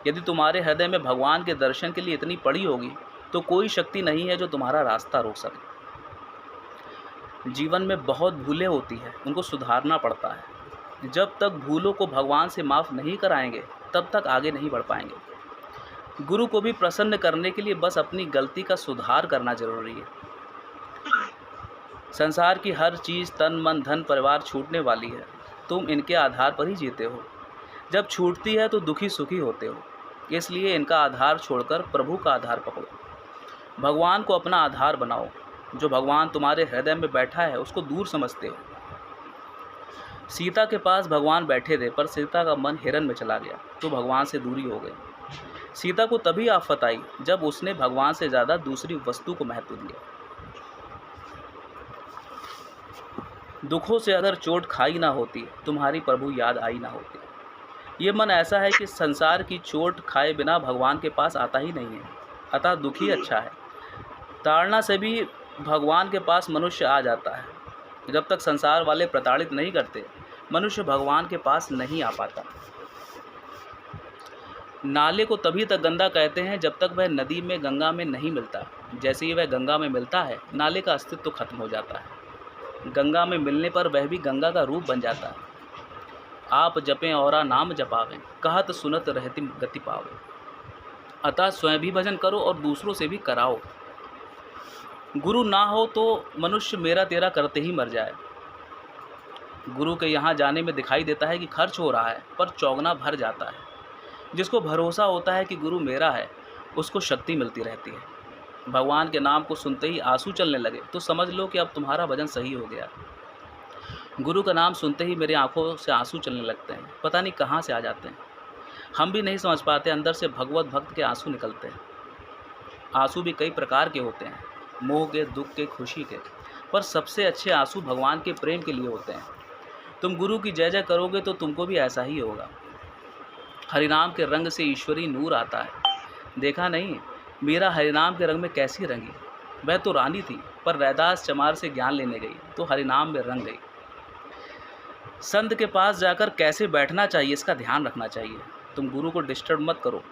यदि तुम्हारे हृदय में भगवान के दर्शन के लिए इतनी पड़ी होगी तो कोई शक्ति नहीं है जो तुम्हारा रास्ता रोक सके। जीवन में बहुत भूलें होती हैं, उनको सुधारना पड़ता है। जब तक भूलों को भगवान से माफ़ नहीं कराएंगे तब तक आगे नहीं बढ़ पाएंगे। गुरु को भी प्रसन्न करने के लिए बस अपनी गलती का सुधार करना जरूरी है। संसार की हर चीज़, तन मन धन परिवार छूटने वाली है, तुम इनके आधार पर ही जीते हो। जब छूटती है तो दुखी सुखी होते हो, इसलिए इनका आधार छोड़कर प्रभु का आधार पकड़ो। भगवान को अपना आधार बनाओ। जो भगवान तुम्हारे हृदय में बैठा है उसको दूर समझते हो। सीता के पास भगवान बैठे थे, पर सीता का मन हिरन में चला गया तो भगवान से दूरी हो गई। सीता को तभी आफत आई जब उसने भगवान से ज़्यादा दूसरी वस्तु को महत्व दिया। दुखों से अगर चोट खाई ना होती, तुम्हारी प्रभु याद आई ना होती। ये मन ऐसा है कि संसार की चोट खाए बिना भगवान के पास आता ही नहीं है, अतः दुखी अच्छा है। ताड़ना से भी भगवान के पास मनुष्य आ जाता है। जब तक संसार वाले प्रताड़ित नहीं करते, मनुष्य भगवान के पास नहीं आ पाता। नाले को तभी तक गंदा कहते हैं जब तक वह नदी में, गंगा में नहीं मिलता। जैसे ही वह गंगा में मिलता है, नाले का अस्तित्व खत्म हो जाता है। गंगा में मिलने पर वह भी गंगा का रूप बन जाता है। आप जपें और नाम जपावें, कहत सुनत रहती गति पावे। अतः स्वयं भी भजन करो और दूसरों से भी कराओ। गुरु ना हो तो मनुष्य मेरा तेरा करते ही मर जाए। गुरु के यहाँ जाने में दिखाई देता है कि खर्च हो रहा है, पर चौगना भर जाता है। जिसको भरोसा होता है कि गुरु मेरा है, उसको शक्ति मिलती रहती है। भगवान के नाम को सुनते ही आंसू चलने लगे तो समझ लो कि अब तुम्हारा भजन सही हो गया। गुरु का नाम सुनते ही मेरी आंखों से आंसू चलने लगते हैं, पता नहीं कहाँ से आ जाते हैं। हम भी नहीं समझ पाते, अंदर से भगवत भक्त के आंसू निकलते हैं। आंसू भी कई प्रकार के होते हैं, मोह के, दुख के, खुशी के, पर सबसे अच्छे आंसू भगवान के प्रेम के लिए होते हैं। तुम गुरु की जय जय करोगे तो तुमको भी ऐसा ही होगा। हरिनाम के रंग से ईश्वरी नूर आता है। देखा नहीं मीरा हरिनाम के रंग में कैसी रंगी। वह तो रानी थी, पर रैदास चमार से ज्ञान लेने गई तो हरिनाम में रंग गई। संत के पास जाकर कैसे बैठना चाहिए इसका ध्यान रखना चाहिए। तुम गुरु को डिस्टर्ब मत करो।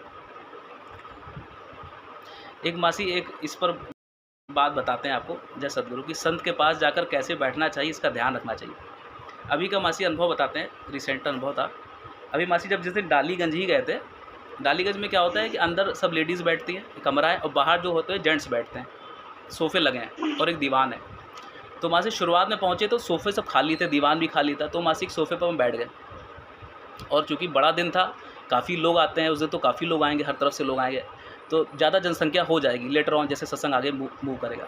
एक मासी एक इस पर बात बताते हैं आपको, जय सदगुरु की। संत के पास जाकर कैसे बैठना चाहिए इसका ध्यान रखना चाहिए। अभी का मासी अनुभव बताते हैं, रिसेंट अनुभव था। अभी मासी जब जिस दिन डालीगंज ही गए थे, डालीगंज में क्या होता है कि अंदर सब लेडीज़ बैठती हैं, कमरा है, और बाहर जो होते हैं जेंट्स बैठते हैं। सोफ़े लगे हैं और एक दीवान है। तो मासी शुरुआत में पहुँचे तो सोफ़े सब खाली थे, दीवान भी खाली था। तो मासी एक सोफ़े पर हम बैठ गए। और चूँकि बड़ा दिन था, काफ़ी लोग आते हैं उस दिन, तो काफ़ी लोग आएंगे, हर तरफ से लोग आएंगे, तो ज़्यादा जनसंख्या हो जाएगी लेटर ऑन, जैसे सत्संग आगे मूव करेगा।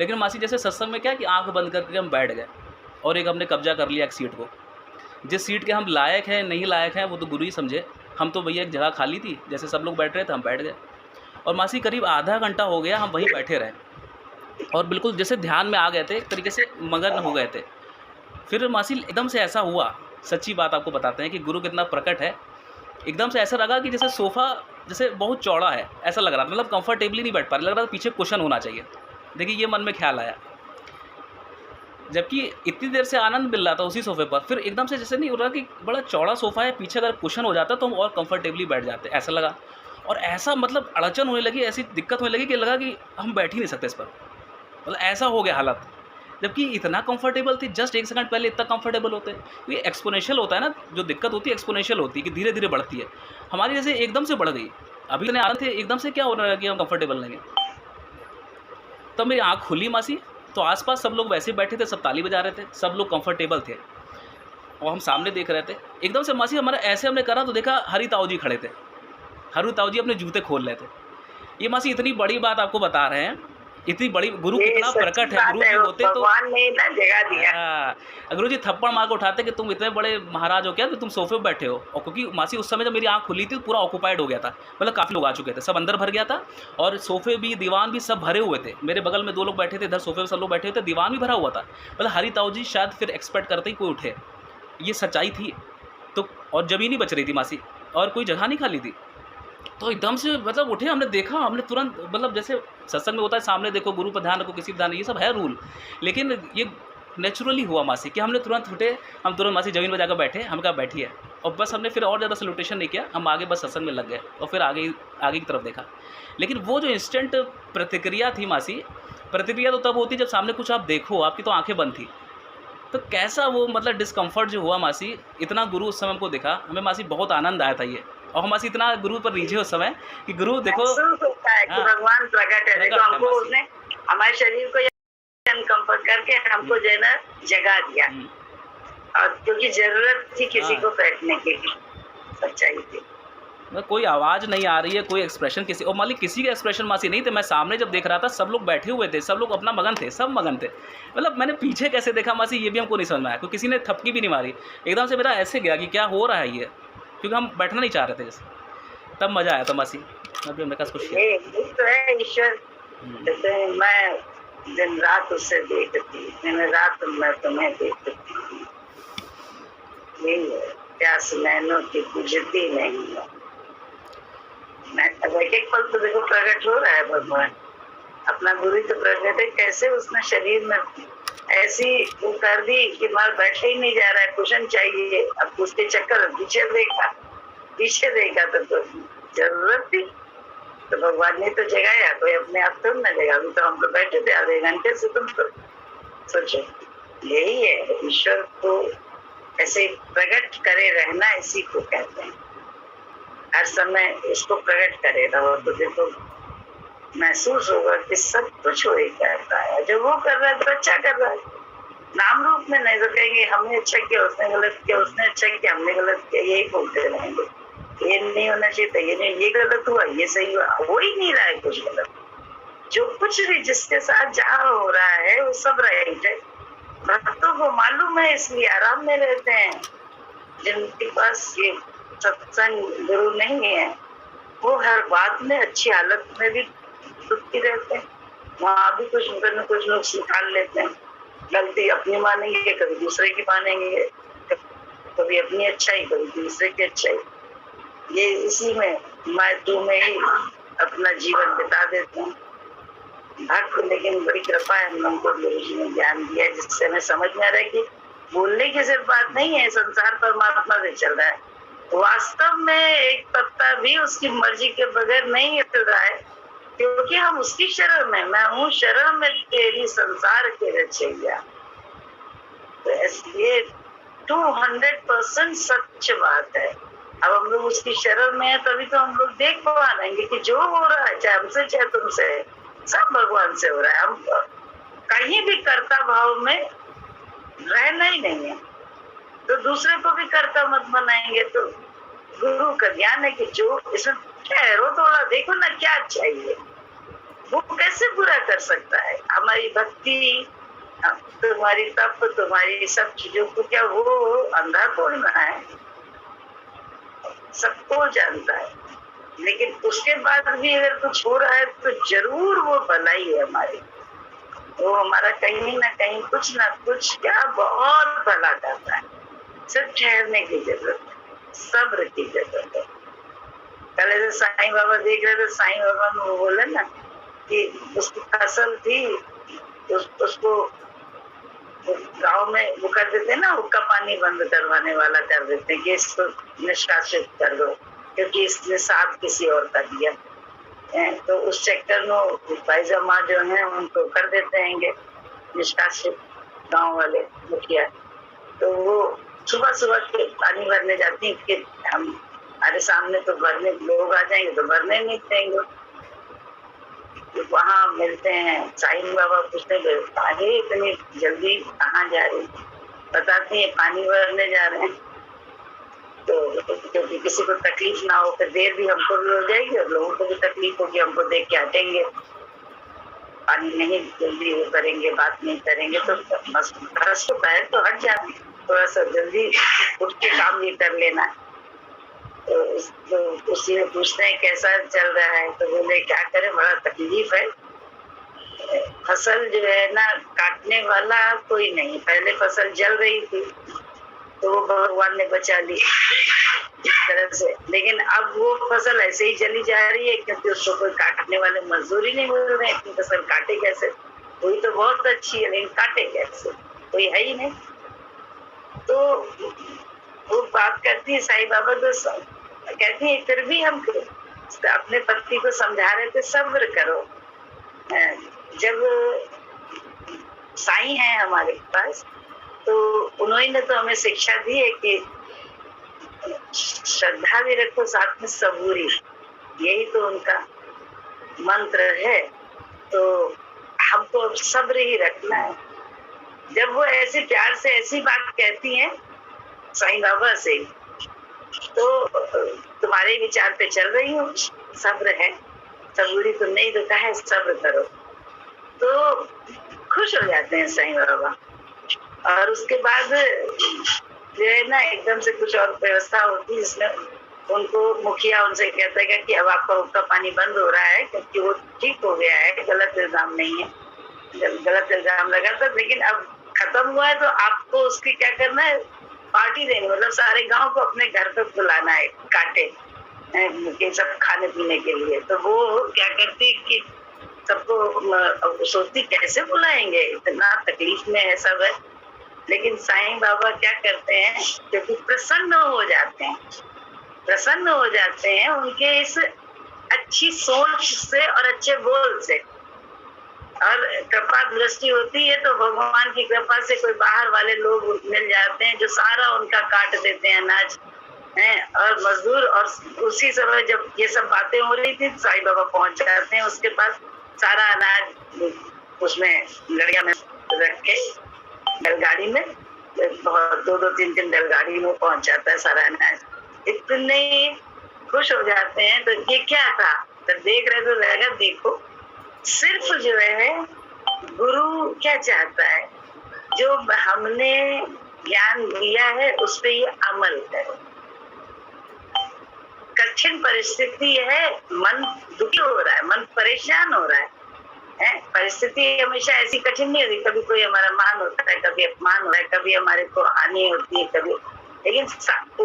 लेकिन मासी जैसे सत्संग में क्या कि आंख बंद करके हम बैठ गए और एक हमने कब्जा कर लिया एक सीट को। जिस सीट के हम लायक हैं नहीं लायक हैं वो तो गुरु ही समझे। हम तो भैया एक जगह खाली थी, जैसे सब लोग बैठ रहे थे हम बैठ गए, और मासी करीब आधा घंटा हो गया हम वहीं बैठे रहे, और बिल्कुल जैसे ध्यान में आ गए थे, एक तरीके से मगन हो गए थे। फिर मासी एकदम से ऐसा हुआ, सच्ची बात आपको बताते हैं कि गुरु कितना प्रकट है। एकदम से ऐसा लगा कि जैसे सोफ़ा जैसे बहुत चौड़ा है, ऐसा लग रहा था, मतलब कंफर्टेबली नहीं बैठ पा रहे, लग रहा था पीछे कुशन होना चाहिए। देखिए ये मन में ख्याल आया, जबकि इतनी देर से आनंद मिल रहा था उसी सोफ़े पर, फिर एकदम से जैसे नहीं हो रहा कि बड़ा चौड़ा सोफ़ा है, पीछे अगर कुशन हो जाता तो हम और कंफर्टेबली बैठ जाते, ऐसा लगा। और ऐसा मतलब अड़चन होने लगी, ऐसी दिक्कत होने लगी कि लगा कि हम बैठ ही नहीं सकते इस पर, मतलब ऐसा हो गया हालत। जबकि इतना कंफर्टेबल थी, जस्ट एक सेकंड पहले इतना कंफर्टेबल होते हैं। ये एक्सपोनेंशियल होता है ना, जो दिक्कत होती है एक्सपोनेंशियल होती है कि धीरे धीरे बढ़ती है। हमारी जैसे एकदम से बढ़ गई, अभी इतने आनंद थे, एकदम से क्या होने लगा कि हम कंफर्टेबल नहीं हैं। तब मेरी आँख खुली मासी, तो आसपास सब लोग वैसे बैठे थे, सब ताली बजा रहे थे, सब लोग कंफर्टेबल थे, और हम सामने देख रहे थे। एकदम से मासी हमारा ऐसे हमने करा तो देखा हरि ताऊ जी खड़े थे, हरि ताऊ जी अपने जूते खोल रहे थे। ये मासी इतनी बड़ी बात आपको बता रहे हैं, इतनी बड़ी, गुरु कितना प्रकट है। गुरु जी होते तो भगवान ने ना जगह दिया। गुरु जी थप्पड़ मार के उठाते कि तुम इतने बड़े महाराज हो क्या कि तुम सोफे पर बैठे हो। और क्योंकि मासी उस समय जब मेरी आँख खुली थी तो पूरा ऑक्यूपाइड हो गया था, मतलब काफ़ी लोग आ चुके थे, सब अंदर भर गया था, और सोफे भी दीवान भी सब भरे हुए थे। मेरे बगल में 2 लोग बैठे थे, इधर सोफे पर सब लोग बैठे हुए थे, दीवान भी भरा हुआ था। मतलब हरि ताऊ जी शायद फिर एक्सपेक्ट करते ही कोई उठे, ये सच्चाई थी। तो और ज़मीन ही बच रही थी मासी, और कोई जगह नहीं खाली थी। तो एकदम से मतलब उठे, हमने देखा, हमने तुरंत, मतलब जैसे सत्संग में होता है सामने देखो, गुरु पर ध्यान रखो, किसी पर ध्यान, ये सब है रूल, लेकिन ये नेचुरली हुआ मासी कि हमने तुरंत उठे, हम तुरंत मासी जमीन पर जाकर बैठे, हम कहा बैठिए, और बस हमने फिर और ज़्यादा सल्यूटेशन नहीं किया, हम आगे बस सत्संग में लग गए, और फिर आगे की तरफ देखा। लेकिन वो जो इंस्टेंट प्रतिक्रिया थी मासी, प्रतिक्रिया तो तब होती जब सामने कुछ आप देखो, आपकी तो आँखें बंद थी, तो कैसा वो मतलब डिस्कम्फर्ट जो हुआ मासी, इतना गुरु उस समय हमको दिखा, हमें मासी बहुत आनंद आया था ये। और हम मासी इतना गुरु पर रीझे उस समय कि गुरु देखो होता है कि हाँ, भगवान प्रकट है। देखो हमको उसने हमारे शरीर को अनकम्फर्ट करके हमको जो है ना जगा दिया, और क्योंकि जरूरत थी किसी को बैठने की, सच्चाई थी। कोई आवाज़ नहीं आ रही है, कोई एक्सप्रेशन किसी, और मालिक किसी के एक्सप्रेशन मासी नहीं थे। मैं सामने जब देख रहा था सब लोग बैठे हुए थे, सब लोग अपना मगन थे, सब मगन थे। मतलब मैंने पीछे कैसे देखा मासी ये भी हमको नहीं समझ में आया, क्योंकि किसी ने थपकी भी नहीं मारी। एकदम से मेरा ऐसे गया कि क्या हो रहा है ये, क्योंकि हम बैठना नहीं चाह रहे थे जैसे। तब मज़ा आया था मासी, अभी हमने कहा कुछ ये तो है ईश्वर। जैसे मैं दिन रात उससे देखती, दिन रात मैं तुम्हें देखती, यही है प्यास नैनों की बुझती नहीं है। मैं एक पल तो देखो प्रकट हो रहा है भगवान, अपना गुरु तो प्रकट है। कैसे उसने शरीर में ऐसी वो कर दी कि मार बैठे ही नहीं जा रहा है, कुशन चाहिए। अब उसके चक्कर पीछे देखा तो जरूरत थी, तो भगवान ने तो जगाया, कोई अपने आप तो न जगा। अभी तो हम लोग बैठे थे आधे घंटे से, तुम तो सोचो। यही है ईश्वर को ऐसे प्रकट करे रहना, इसी को कहते हैं। हर समय इसको प्रकट करे रहो तो देखो महसूस होगा कि सब कुछ वही करता है, जो वो कर रहा है तो अच्छा कर रहा है। नाम रूप में नहीं तो कहेंगे हमने अच्छा किया, उसने गलत किया, उसने अच्छा किया, हमने गलत किया, यही बोलते रहेंगे। ये नहीं होना चाहिए था, ये नहीं, ये गलत हुआ, ये सही हुआ, हो ही नहीं रहा है कुछ गलत। जो कुछ भी जिसके साथ जहाँ हो रहा है वो सब राइट है। भक्तों को मालूम है, इसलिए आराम में रहते हैं। जिनके पास ये सत्संग गुरु नहीं है वो हर बात में अच्छी हालत में भी दुखी रहते हैं, वहाँ भी कुछ नुक्स निकाल लेते हैं। गलती अपनी मानेंगे, कभी दूसरे की मानेंगे, कभी अपनी अच्छाई, कभी दूसरे की अच्छाई। ये इसी में मैं तू में ही अपना जीवन बिता देते हैं भक्त। लेकिन बड़ी कृपा है हमको, गुरु जी ने ज्ञान दिया जिससे हमें समझ में आ रहा है कि बोलने की सिर्फ बात नहीं है, संसार परमात्मा से चल रहा है। वास्तव में एक पत्ता भी उसकी मर्जी के बगैर नहीं हिल रहा है, क्योंकि हम उसकी शरण में, मैं हूँ शरण में तेरी संसार के रचैया। तो इसलिए 200% सच बात है। अब हम लोग उसकी शरण में है तभी तो हम लोग देख पा लेंगे कि जो हो रहा है, चाहे हमसे चाहे तुमसे, सब भगवान से हो रहा है। हम कहीं भी कर्ता भाव में रहना ही नहीं है। तो दूसरे को भी कर्ता मत बनाएंगे। तो गुरु का ज्ञान है कि जो इसमें ठहरो थोड़ा, देखो ना क्या चाहिए, वो कैसे बुरा कर सकता है। हमारी भक्ति, तुम्हारी तप, तुम्हारी सब चीजों को क्या वो अंधा तोड़ना है, सबको जानता है। लेकिन उसके बाद भी अगर कुछ हो रहा है तो जरूर वो भलाई है हमारी, वो हमारा कहीं ना कहीं कुछ ना कुछ क्या बहुत भला करता है। सिर्फ ठहरने की जरूरत है, सब्र की जरूरत है। कल ऐसे साईं बाबा देख रहे थे, साईं बाबा ने वो बोले ना कि उसकी फसल थी, उसको गांव में वो कर देते ना, हुक्का पानी बंद करवाने वाला कर देते हैं कि इसको निष्कासित कर दो क्योंकि इसने साथ किसी और का दिया। तो उस चक्कर में फाइजा माँ जो है उनको कर देते हैं निष्कासित, गांव वाले मुखिया। तो वो सुबह सुबह के पानी भरने जाती है कि हम हमारे सामने तो भरने लोग आ जाएंगे तो भरने नहीं देंगे। तो वहाँ मिलते हैं, साईं बाबा पूछते हैं अरे इतनी जल्दी कहाँ जा रही, बताती है पानी भरने जा रहे हैं। तो क्योंकि किसी को तकलीफ ना हो, फिर देर भी हमको भी हो जाएगी और लोगों को भी तकलीफ होगी, हमको देख के हटेंगे, पानी नहीं जल्दी वो करेंगे, बात नहीं करेंगे तो बस बरस तो पैर तो हट जाते, थोड़ा सा जल्दी उठ के काम ये कर लेना है। तो उसी में पूछते हैं कैसा चल रहा है, तो बोले क्या करें बड़ा तकलीफ है, फसल जो है ना काटने वाला कोई नहीं, पहले फसल जल रही थी तो वो भगवान ने बचा ली इस तरह से, लेकिन अब वो फसल ऐसे ही चली जा रही है क्योंकि उसको कोई काटने वाले मजदूरी नहीं मिल रहे हैं। इतनी फसल काटे कैसे, कोई तो बहुत अच्छी है लेकिन काटे कैसे, कोई है ही नहीं। तो वो बात करती है साईं बाबा, तो कहती है फिर भी हम अपने पति को समझा रहे थे सब्र करो। जब साईं है हमारे पास तो उन्होंने तो हमें शिक्षा दी है कि श्रद्धा भी रखो साथ में सबूरी, यही तो उनका मंत्र है। तो हमको अब सब्र ही रखना है। जब वो ऐसे प्यार से ऐसी बात कहती हैं साईं बाबा से, तो तुम्हारे विचार पे चल रही हूँ, सब्र है, सबूरी तो नहीं रुका है, सब्र करो। तो खुश हो जाते हैं साईं बाबा। और उसके बाद जो है ना एकदम से कुछ और व्यवस्था होती है जिसमें उनको मुखिया उनसे कहता है कि अब आपका हुक्का पानी बंद हो रहा है क्योंकि वो ठीक हो गया है, गलत इल्जाम नहीं है, गलत इल्जाम लगा था, लेकिन अब खत्म हुआ है तो आपको उसकी क्या करना है, पार्टी देनी, मतलब सारे गांव को अपने घर पे बुलाना है काटे ये सब खाने पीने के लिए। तो वो क्या करती कि सबको सोचती कैसे बुलाएंगे, इतना तकलीफ में है सब है, लेकिन साईं बाबा क्या करते हैं क्योंकि प्रसन्न हो जाते हैं उनके इस अच्छी सोच से और अच्छे बोल से, और कृपा दृष्टि होती है तो भगवान की कृपा से कोई बाहर वाले लोग मिल जाते हैं जो सारा उनका काट देते हैं अनाज हैं और मजदूर। और उसी समय जब ये सब बातें हो रही थी साईं बाबा पहुंच जाते हैं उसके पास, सारा अनाज उसमें गड़िया में रख के बैलगाड़ी में, बहुत 2-3 बैलगाड़ी में पहुंच जाता है सारा अनाज। इतने खुश हो जाते हैं। तो ये क्या था, तो देख रहे तो रहेगा, देखो सिर्फ जो है गुरु क्या चाहता है, जो हमने ज्ञान दिया है उस पे ये अमल करो। कठिन परिस्थिति है, मन दुखी हो रहा है, मन परेशान हो रहा है, परिस्थिति हमेशा ऐसी कठिन नहीं होती, कभी कोई हमारा मान होता है, कभी अपमान होता है, कभी हमारे को हानि होती है, कभी, लेकिन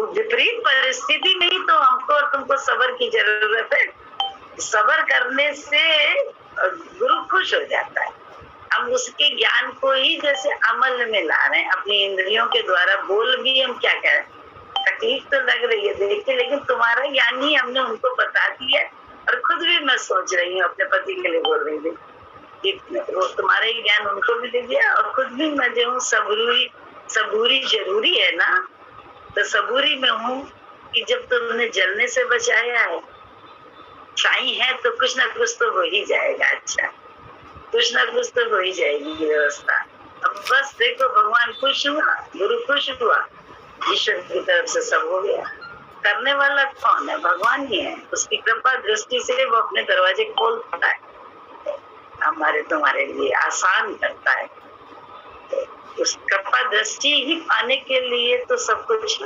विपरीत परिस्थिति में ही तो हमको और तुमको सब्र की जरूरत है। सब्र करने से गुरु खुश हो जाता है। हम उसके ज्ञान को ही जैसे अमल में ला रहे हैं, अपनी इंद्रियों के द्वारा बोल भी हम क्या करें, तकलीफ तो लग रही है देख के, लेकिन तुम्हारा ज्ञान ही हमने उनको बता दिया। और खुद भी मैं सोच रही हूँ, अपने पति के लिए बोल रही थी कि वो तुम्हारा ही ज्ञान उनको भी दे दिया, और खुद भी मैं जो हूँ सबूरी जरूरी है ना, तो सबूरी में हूँ कि जब तुमने जलने से बचाया है, साईं है तो कुछ ना कुछ तो हो ही जाएगा, अच्छा कुछ ना कुछ तो हो ही जाएगी व्यवस्था। अब बस देखो भगवान खुश हुआ, गुरु खुश हुआ, ईश्वर की तरफ से सब हो गया। करने वाला कौन है? भगवान ही है। उसकी कृपा दृष्टि से वो अपने दरवाजे खोलता है, हमारे तुम्हारे लिए आसान करता है। उस कृपा दृष्टि ही पाने के लिए तो सब कुछ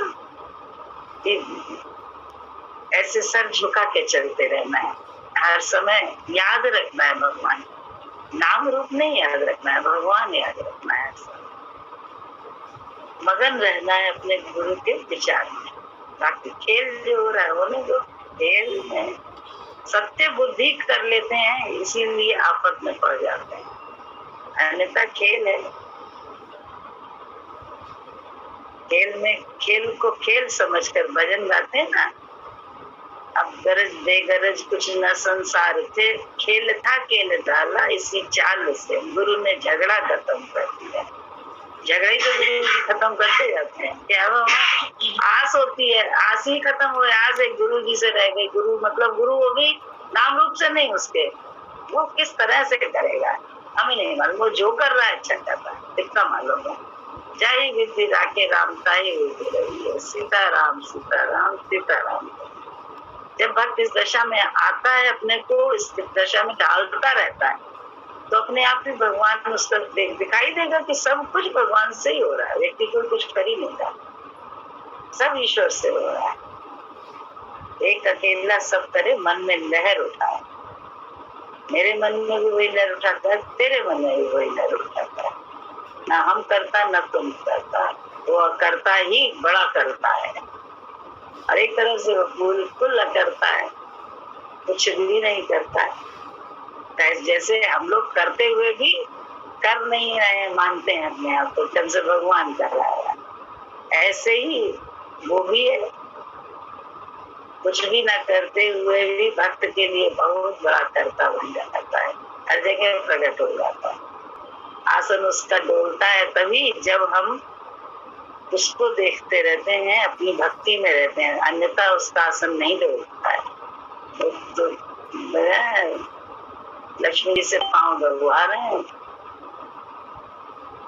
ऐसे सर झुका के चलते रहना है, हर समय याद रखना है भगवान, नाम रूप नहीं याद रखना है, भगवान याद रखना है। मगन रहना है अपने गुरु के विचार में। बाकी खेल जो हो रहा है होने दो। खेल में सत्य बुद्धि कर लेते हैं, इसीलिए आफत में पड़ जाते हैं। अन्यथा खेल है, खेल में खेल को खेल समझकर भजन गाते हैं ना। अब गरज बेगरज कुछ न संसार थे, खेल था खेल डाला इसी चाल से, गुरु ने झगड़ा खत्म कर दिया। झगड़े तो गुरु जी खत्म करते जाते हैं। क्या वो आस होती है, आस ही खत्म हो, आस एक गुरु जी से रह गई। गुरु मतलब गुरु वो भी नाम रूप से नहीं, उसके वो किस तरह से करेगा हमें नहीं मालूम। वो जो कर रहा है अच्छा कर रहा है, इतना मालूम है। जय विधि राखे राम ताई विधि रही है, सीताराम सीताराम सीताराम। जब भक्त इस दशा में आता है, अपने को इस दशा में डालता रहता है, तो अपने आप ही भगवान उसका दिखाई देगा कि सब कुछ भगवान से ही हो रहा है। व्यक्ति को कुछ कर ही नहीं रहा, सब ईश्वर से हो रहा है। एक अकेला सब करे, मन में लहर उठाए। मेरे मन में भी वही लहर उठाता है, तेरे मन में भी वही लहर उठाता है। ना हम करता ना तुम करता, वो करता ही बड़ा करता है। और एक तरह से वो बिल्कुल करता है, कुछ भी नहीं करता है। जैसे हम लोग करते हुए भी कर नहीं रहे, मानते हैं अपने आप को, जब से भगवान कर रहा है, ऐसे ही वो भी है। कुछ भी ना करते हुए भी भक्त के लिए बहुत बड़ा कर्ता बन जाता है, हर जगह प्रकट हो जाता है। आसन उसका डोलता है तभी जब हम उसको देखते रहते हैं, अपनी भक्ति में रहते हैं, अन्यथा उसका आसन नहीं डोलता है। तो लक्ष्मी जी से पांव दबा रहे हैं,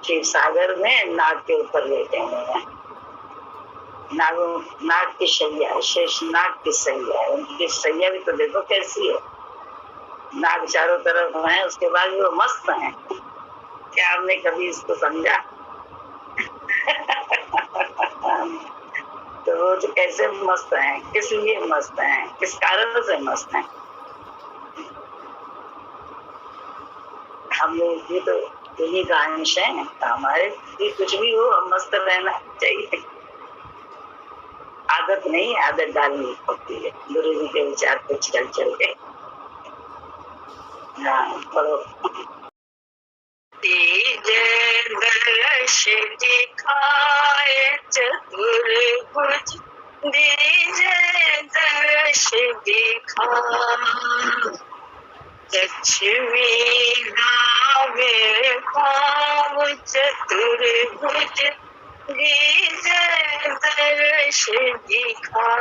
शिव सागर में नाग के ऊपर बैठे हुए हैं। नाग की सैया, शेष नाग की सैया है। उनकी सैया भी तो देखो कैसी है, नाग चारों तरफ है, उसके बाद भी वो मस्त है। क्या आपने कभी इसको समझा? तो वो जो कैसे मस्त है, किस लिए मस्त है, किस कारण से मस्त है? हम लोग भी तो इन्हीं का अंश है। हमारे भी कुछ भी हो, हम मस्त रहना चाहिए। आदत नहीं, आदत डालनी पड़ती है गुरु जी के विचार पे चल चल के। हाँ, पढ़ो। जय दर्श दिखाए चतुर्भुज, जय दर्श दिखाए लक्ष्मी गावे भाव चतुर्भुज, जय दर्श दिखाए।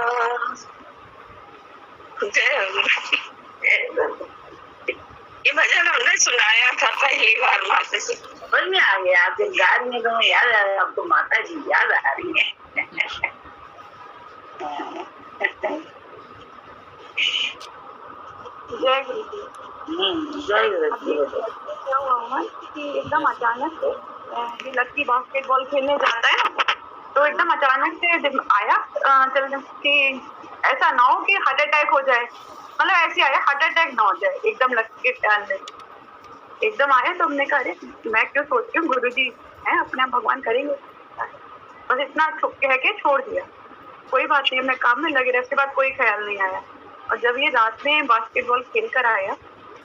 ये भजन हमने सुनाया था पहली बार माता जी। समझ में आ गया, आपके गान में तो याद आ रहा है, आपको माता जी याद आ रही है। जय गुरु जी। जय गुरु जी। क्या हुआ कि एकदम अचानक से लड़की बास्केटबॉल खेलने जाता है, तो एकदम अचानक से आया चल कि ऐसा ना हो कि हार्ट अटैक हो जाए, मतलब ऐसे आया हार्ट अटैक ना हो जाए, एकदम लड़की के ख्याल में एकदम आया। तो हमने कहा अरे मैं क्यों सोच रही हूँ, गुरु जी है अपने आप भगवान करेंगे, बस इतना कह के छोड़ दिया। कोई बात नहीं, अपने काम में लगे रहे, उसके बाद कोई ख्याल नहीं आया। और जब ये रात में बास्केटबॉल खेल कर आया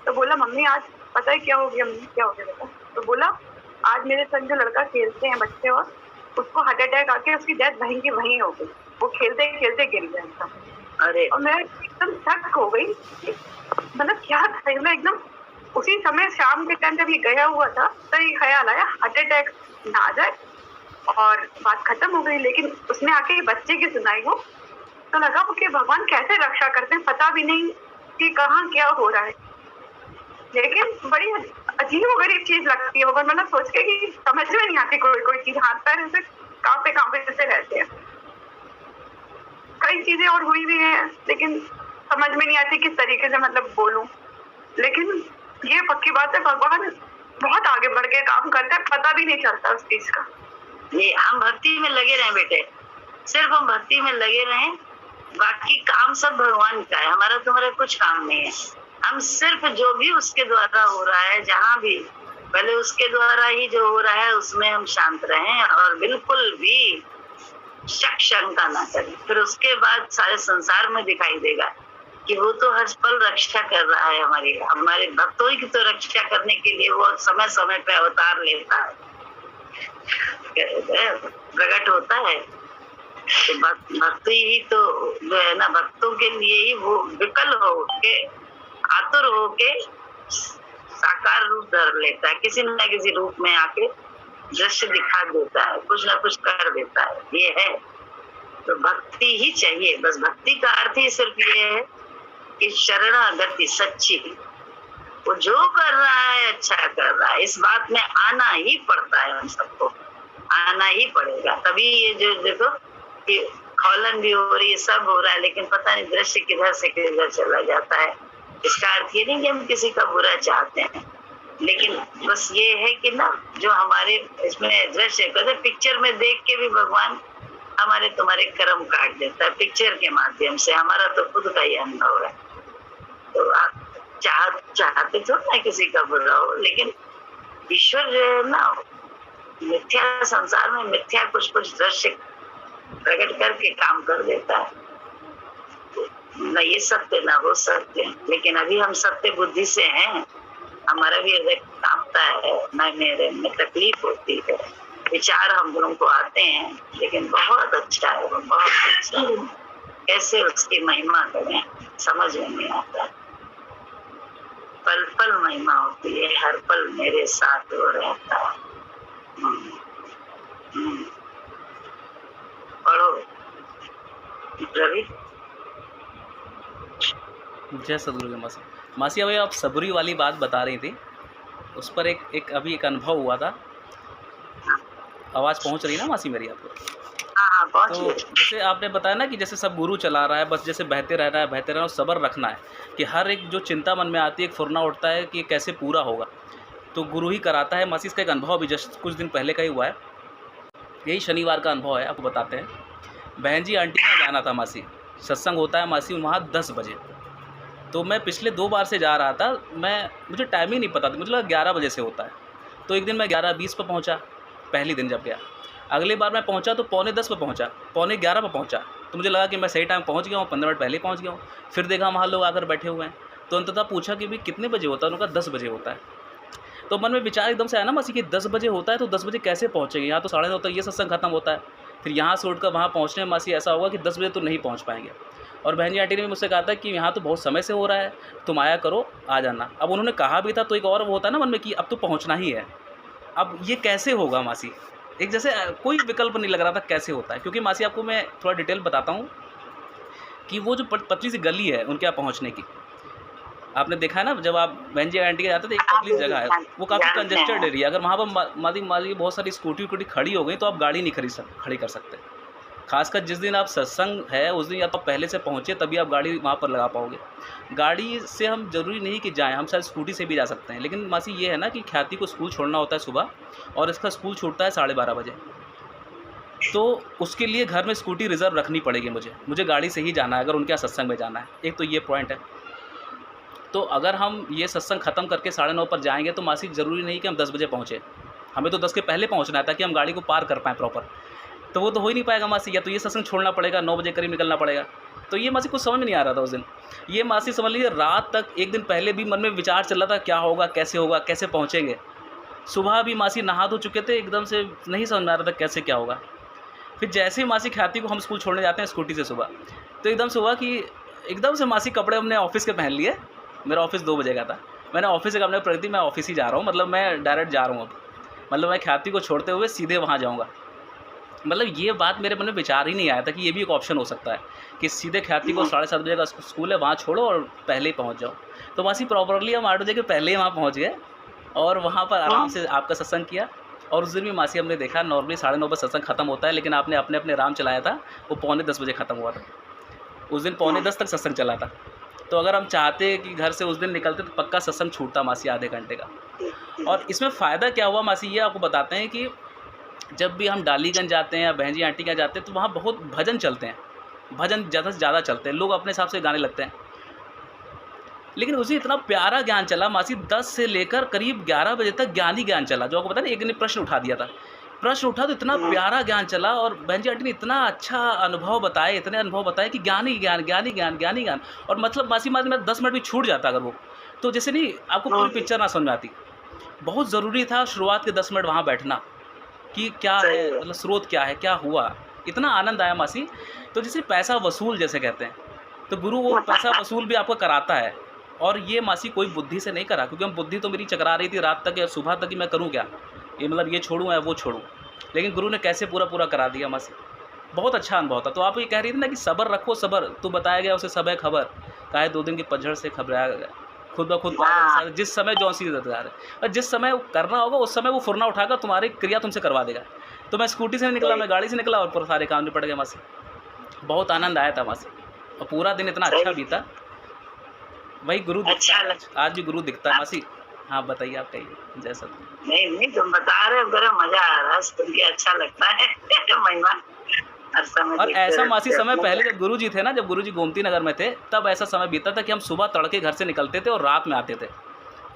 तो बोला मम्मी आज पता है क्या हो गया? मम्मी क्या हो गया बेटा? तो बोला आज मेरे संग जो लड़का खेलते हैं बच्चे, और उसको हार्ट अटैक आके उसकी डेथ वहीं की वहीं हो गई, वो खेलते खेलते गिर गया एकदम। अरे और मैं एकदम शक हो गई, मतलब क्या था। मैं एकदम उसी समय शाम के टाइम जब ये गया हुआ था तो ये ख्याल आया हार्ट अटैक ना आ जाए, और बात खत्म हो गई। लेकिन उसने आके बच्चे की सुनाई हो तो लगा कि भगवान कैसे रक्षा करते हैं, पता भी नहीं कि कहाँ क्या हो रहा है। लेकिन बड़ी अजीब गरीब चीज लगती है, मतलब सोच के कि समझ में नहीं आती कोई चीज, हाथ पैर ऐसे कांपे से रहते हैं। कई चीजें और हुई भी हैं, लेकिन समझ में नहीं आती किस तरीके से मतलब बोलूं। लेकिन ये पक्की बात है, भगवान बहुत आगे बढ़ के काम करता है, पता भी नहीं चलता उस चीज का। ये हम भक्ति में लगे रहें बेटे, सिर्फ हम भक्ति में लगे रहें, बाकी काम सब भगवान का है, हमारा तुम्हारा कुछ काम नहीं है। हम सिर्फ जो भी उसके द्वारा हो रहा है, जहाँ भी पहले उसके द्वारा ही जो हो रहा है उसमें हम शांत रहें और बिल्कुल भी शक शंका ना करें। फिर उसके बाद सारे संसार में दिखाई देगा कि वो तो हर पल रक्षा कर रहा है, हमारे भक्तों की तो रक्षा करने के लिए वो समय समय पे अवतार लेता है, प्रकट होता है। तो भक्ति ही तो जो है ना, भक्तों के लिए ही वो विकल हो के, आतुर हो के साकार रूप धर लेता है, किसी न किसी रूप में आके दृश्य दिखा देता है, कुछ ना कुछ कर देता है। ये है तो भक्ति ही चाहिए। बस भक्ति का अर्थ ही सिर्फ ये है कि शरणागति सच्ची, वो जो कर रहा है अच्छा कर रहा है, इस बात में आना ही पड़ता है, हम सबको आना ही पड़ेगा। तभी ये जो देखो कि खौलन भी हो रही है, सब हो रहा है, लेकिन पता नहीं दृश्य किधर से किधर चला जाता है। इसका अर्थ ये नहीं कि हम किसी का बुरा चाहते हैं, लेकिन बस ये है कि ना जो हमारे इसमें दृश्य कहते पिक्चर में देख के भी भगवान हमारे तुम्हारे कर्म काट देता है पिक्चर के माध्यम से। हमारा तो खुद का ही अनुभव है। तो आप चाहते थोड़ा ना किसी का बुरा हो, लेकिन ईश्वर जो है ना, मिथ्या संसार में मिथ्या कुछ दृश्य प्रकट करके काम कर देता है। न ये सत्य ना वो सत्य, लेकिन अभी हम सत्य बुद्धि से हैं, हमारा भी हृदय कांपता है, न मेरे में तकलीफ होती है, विचार हम लोगों को आते हैं, लेकिन बहुत अच्छा है वो, बहुत अच्छा है। कैसे उसकी महिमा करें समझ में नहीं आता। पल पल महिमा होती है, हर पल मेरे साथ वो रहता है। पढ़ो रवि। जय सदगुरु के मासी। मासी अभी आप सबरी वाली बात बता रही थी, उस पर एक अभी एक अनुभव हुआ था। आवाज़ पहुंच रही है ना मासी मेरी आपको? हाँ, तो जैसे आपने बताया ना कि जैसे सब गुरु चला रहा है, बस जैसे बहते रहना है और सब्र रखना है कि हर एक जो चिंता मन में आती है, एक फुरना उठता है कि कैसे पूरा होगा, तो गुरु ही कराता है। मासी इसका एक अनुभव भी जस्ट कुछ दिन पहले का ही हुआ है, यही शनिवार का अनुभव है, आपको बताते हैं। बहन जी आंटी में जाना था मासी, सत्संग होता है मासी वहाँ 10 बजे। तो मैं पिछले 2 बार से जा रहा था, मुझे टाइमिंग नहीं पता था, मुझे लगा 11 बजे से होता है। तो एक दिन मैं 11:20 पर पहुँचा, पहली दिन जब गया। अगली बार मैं पहुँचा तो 9:45 पर पहुँचा, 9:45 पर पहुँचा, तो मुझे लगा कि मैं सही टाइम पहुँच गया हूँ, 15 मिनट पहले पहुँच गया हूँ। फिर देखा वहाँ लोग आकर बैठे हुए हैं, तो अंततः पूछा कि भाई कितने बजे होता है? उन्होंने कहा 10 बजे होता है। तो मन में विचार एकदम से आया ना मासी कि 10 बजे होता है तो 10 बजे कैसे पहुँचेंगे? यहाँ तो 9:30 तक ये सत्संग खत्म होता है, फिर यहाँ से उठकर वहाँ पहुँचने में मासी ऐसा होगा कि 10 बजे तो नहीं पहुँच पाएंगे। और बहन जी आंटी ने मुझसे कहा था कि यहाँ तो बहुत समय से हो रहा है, तुम आया करो, आ जाना। अब उन्होंने कहा भी था तो एक और वो होता है ना मन में कि अब तो पहुँचना ही है। अब ये कैसे होगा मासी? एक जैसे कोई विकल्प नहीं लग रहा था कैसे होता है, क्योंकि मासी आपको मैं थोड़ा डिटेल बताता हूँ कि वो जो पतली सी गली है उनके यहाँ पहुँचने की, आपने देखा है ना जब आप बहन जी आंटी के जाते थे, एक पतली जगह है, वो काफ़ी कंजेस्टेड एरिया। अगर वहाँ पर माली बहुत सारी स्कूटी खड़ी हो गई तो आप गाड़ी नहीं खड़ी कर सकते। खासकर जिस दिन आप सत्संग है उस दिन या तो पहले से पहुँचे तभी आप गाड़ी वहाँ पर लगा पाओगे। गाड़ी से हम ज़रूरी नहीं कि जाएं, हम शायद स्कूटी से भी जा सकते हैं, लेकिन मासी ये है ना कि ख्याति को स्कूल छोड़ना होता है सुबह, और इसका स्कूल छूटता है 12:30 बजे। तो उसके लिए घर में स्कूटी रिज़र्व रखनी पड़ेगी मुझे गाड़ी से ही जाना है अगर उनके यहाँ सत्संग में जाना है। एक तो ये पॉइंट है। तो अगर हम ये सत्संग ख़त्म करके 9:30 पर जाएंगे तो मासी ज़रूरी नहीं कि हम 10 बजे पहुँचे, हमें तो 10 के पहले पहुँचना है ताकि हम गाड़ी को पार कर पाएँ प्रॉपर। तो वो तो हो ही नहीं पाएगा मासी, या तो ये सत्संग छोड़ना पड़ेगा, 9 बजे करीब निकलना पड़ेगा। तो ये मासी कुछ समझ में नहीं आ रहा था उस दिन। ये मासी समझ लीजिए रात तक, एक दिन पहले भी मन में विचार चल रहा था क्या होगा, कैसे पहुँचेंगे। सुबह भी मासी नहा धो चुके थे, एकदम से नहीं समझ में आ रहा था कैसे क्या होगा। फिर जैसे ही मासी ख्याति को हम स्कूल छोड़ने जाते हैं स्कूटी से सुबह, तो एकदम से हुआ कि एकदम से मासी कपड़े हमने ऑफिस के पहन लिए। मेरा ऑफिस 2 बजे का था, मैंने ऑफिस से अपने प्रगति मैं ऑफिस ही जा रहा हूँ, मतलब मैं डायरेक्ट जा रहा हूँ अब, मतलब मैं ख्याति को छोड़ते हुए सीधे वहाँ जाऊँगा। मतलब ये बात मेरे मन में विचार ही नहीं आया था कि ये भी एक ऑप्शन हो सकता है कि सीधे ख्याति को 7:30 बजे का स्कूल है वहाँ छोड़ो और पहले ही पहुँच जाओ। तो मासी प्रॉपरली हम 8 बजे के पहले ही वहाँ पहुँच गए और वहाँ पर आराम से आपका सत्संग किया। और उस दिन भी मासी हमने देखा नॉर्मली 9:30 बजे सत्संग खत्म होता है, लेकिन आपने अपने अपने राम चलाया था, वो 9:45 बजे ख़त्म हुआ था। उस दिन 9:45 तक सत्संग चला था। तो अगर हम चाहते कि घर से उस दिन निकलते तो पक्का सत्संग छूटता मासी आधे घंटे का। और इसमें फ़ायदा क्या हुआ मासी, ये आपको बताते हैं कि जब भी हम डालीगंज जाते हैं या बहन जी आंटी के यहाँ जाते हैं तो वहाँ बहुत भजन चलते हैं, भजन ज़्यादा से ज़्यादा चलते हैं, लोग अपने हिसाब से गाने लगते हैं। लेकिन उसे इतना प्यारा ज्ञान चला मासी, 10 से लेकर करीब 11 बजे तक ज्ञान ही ज्ञान चला। जो आपको पता है, एक ने प्रश्न उठा दिया था, प्रश्न उठा तो इतना प्यारा ज्ञान चला, और बहन जी आंटी ने इतना अच्छा अनुभव बताए, इतने अनुभव बताए कि ज्ञान ही ज्ञान, ज्ञान ही ज्ञान, ज्ञान ही ज्ञान। और मतलब मासी मेरा 10 मिनट भी छूट जाता अगर वो, तो जैसे नहीं आपको पूरी पिक्चर ना समझ में आती। बहुत ज़रूरी था शुरुआत के 10 मिनट वहाँ बैठना कि क्या है, मतलब स्रोत क्या है, क्या हुआ। इतना आनंद आया मासी। तो जैसे पैसा वसूल जैसे कहते हैं, तो गुरु वो पैसा वसूल भी आपको कराता है। और ये मासी कोई बुद्धि से नहीं करा, क्योंकि हम बुद्धि तो मेरी चकरा रही थी रात तक या सुबह तक कि मैं करूँ क्या, ये मतलब ये छोड़ूँ या वो छोड़ूँ। लेकिन गुरु ने कैसे पूरा पूरा करा दिया मासी। बहुत अच्छा अनुभव था। तो आप ये कह रही थी ना कि सब्र रखो सब्र, तो बताया गया उसे सब है खबर, काहे 2 दिन की पतझड़ से घबराया गया, खुद ब खुद पागल, जिस समय जो सी दरकार है, और जिस समय करना होगा उस समय वो फुरना उठाकर तुम्हारी क्रिया तुमसे करवा देगा। तो मैं स्कूटी से निकला, मैं गाड़ी से निकला और पूरे सारे काम निपट गए मासी। बहुत आनंद आया था मासी, और पूरा दिन इतना अच्छा बीता। वही गुरु दिखता है, आज भी गुरु दिखता है मासी। हाँ बताइए, आप कहिए जैसा। नहीं तुम बता रहे हो, बड़ा मजा आ रहा है, सुन के अच्छा लगता है। महिमा हर समय। और ऐसा मासी समय पहले जब गुरु जी थे ना, जब गुरु जी गोमती नगर में थे, तब ऐसा समय बीता था कि हम सुबह तड़के घर से निकलते थे और रात में आते थे।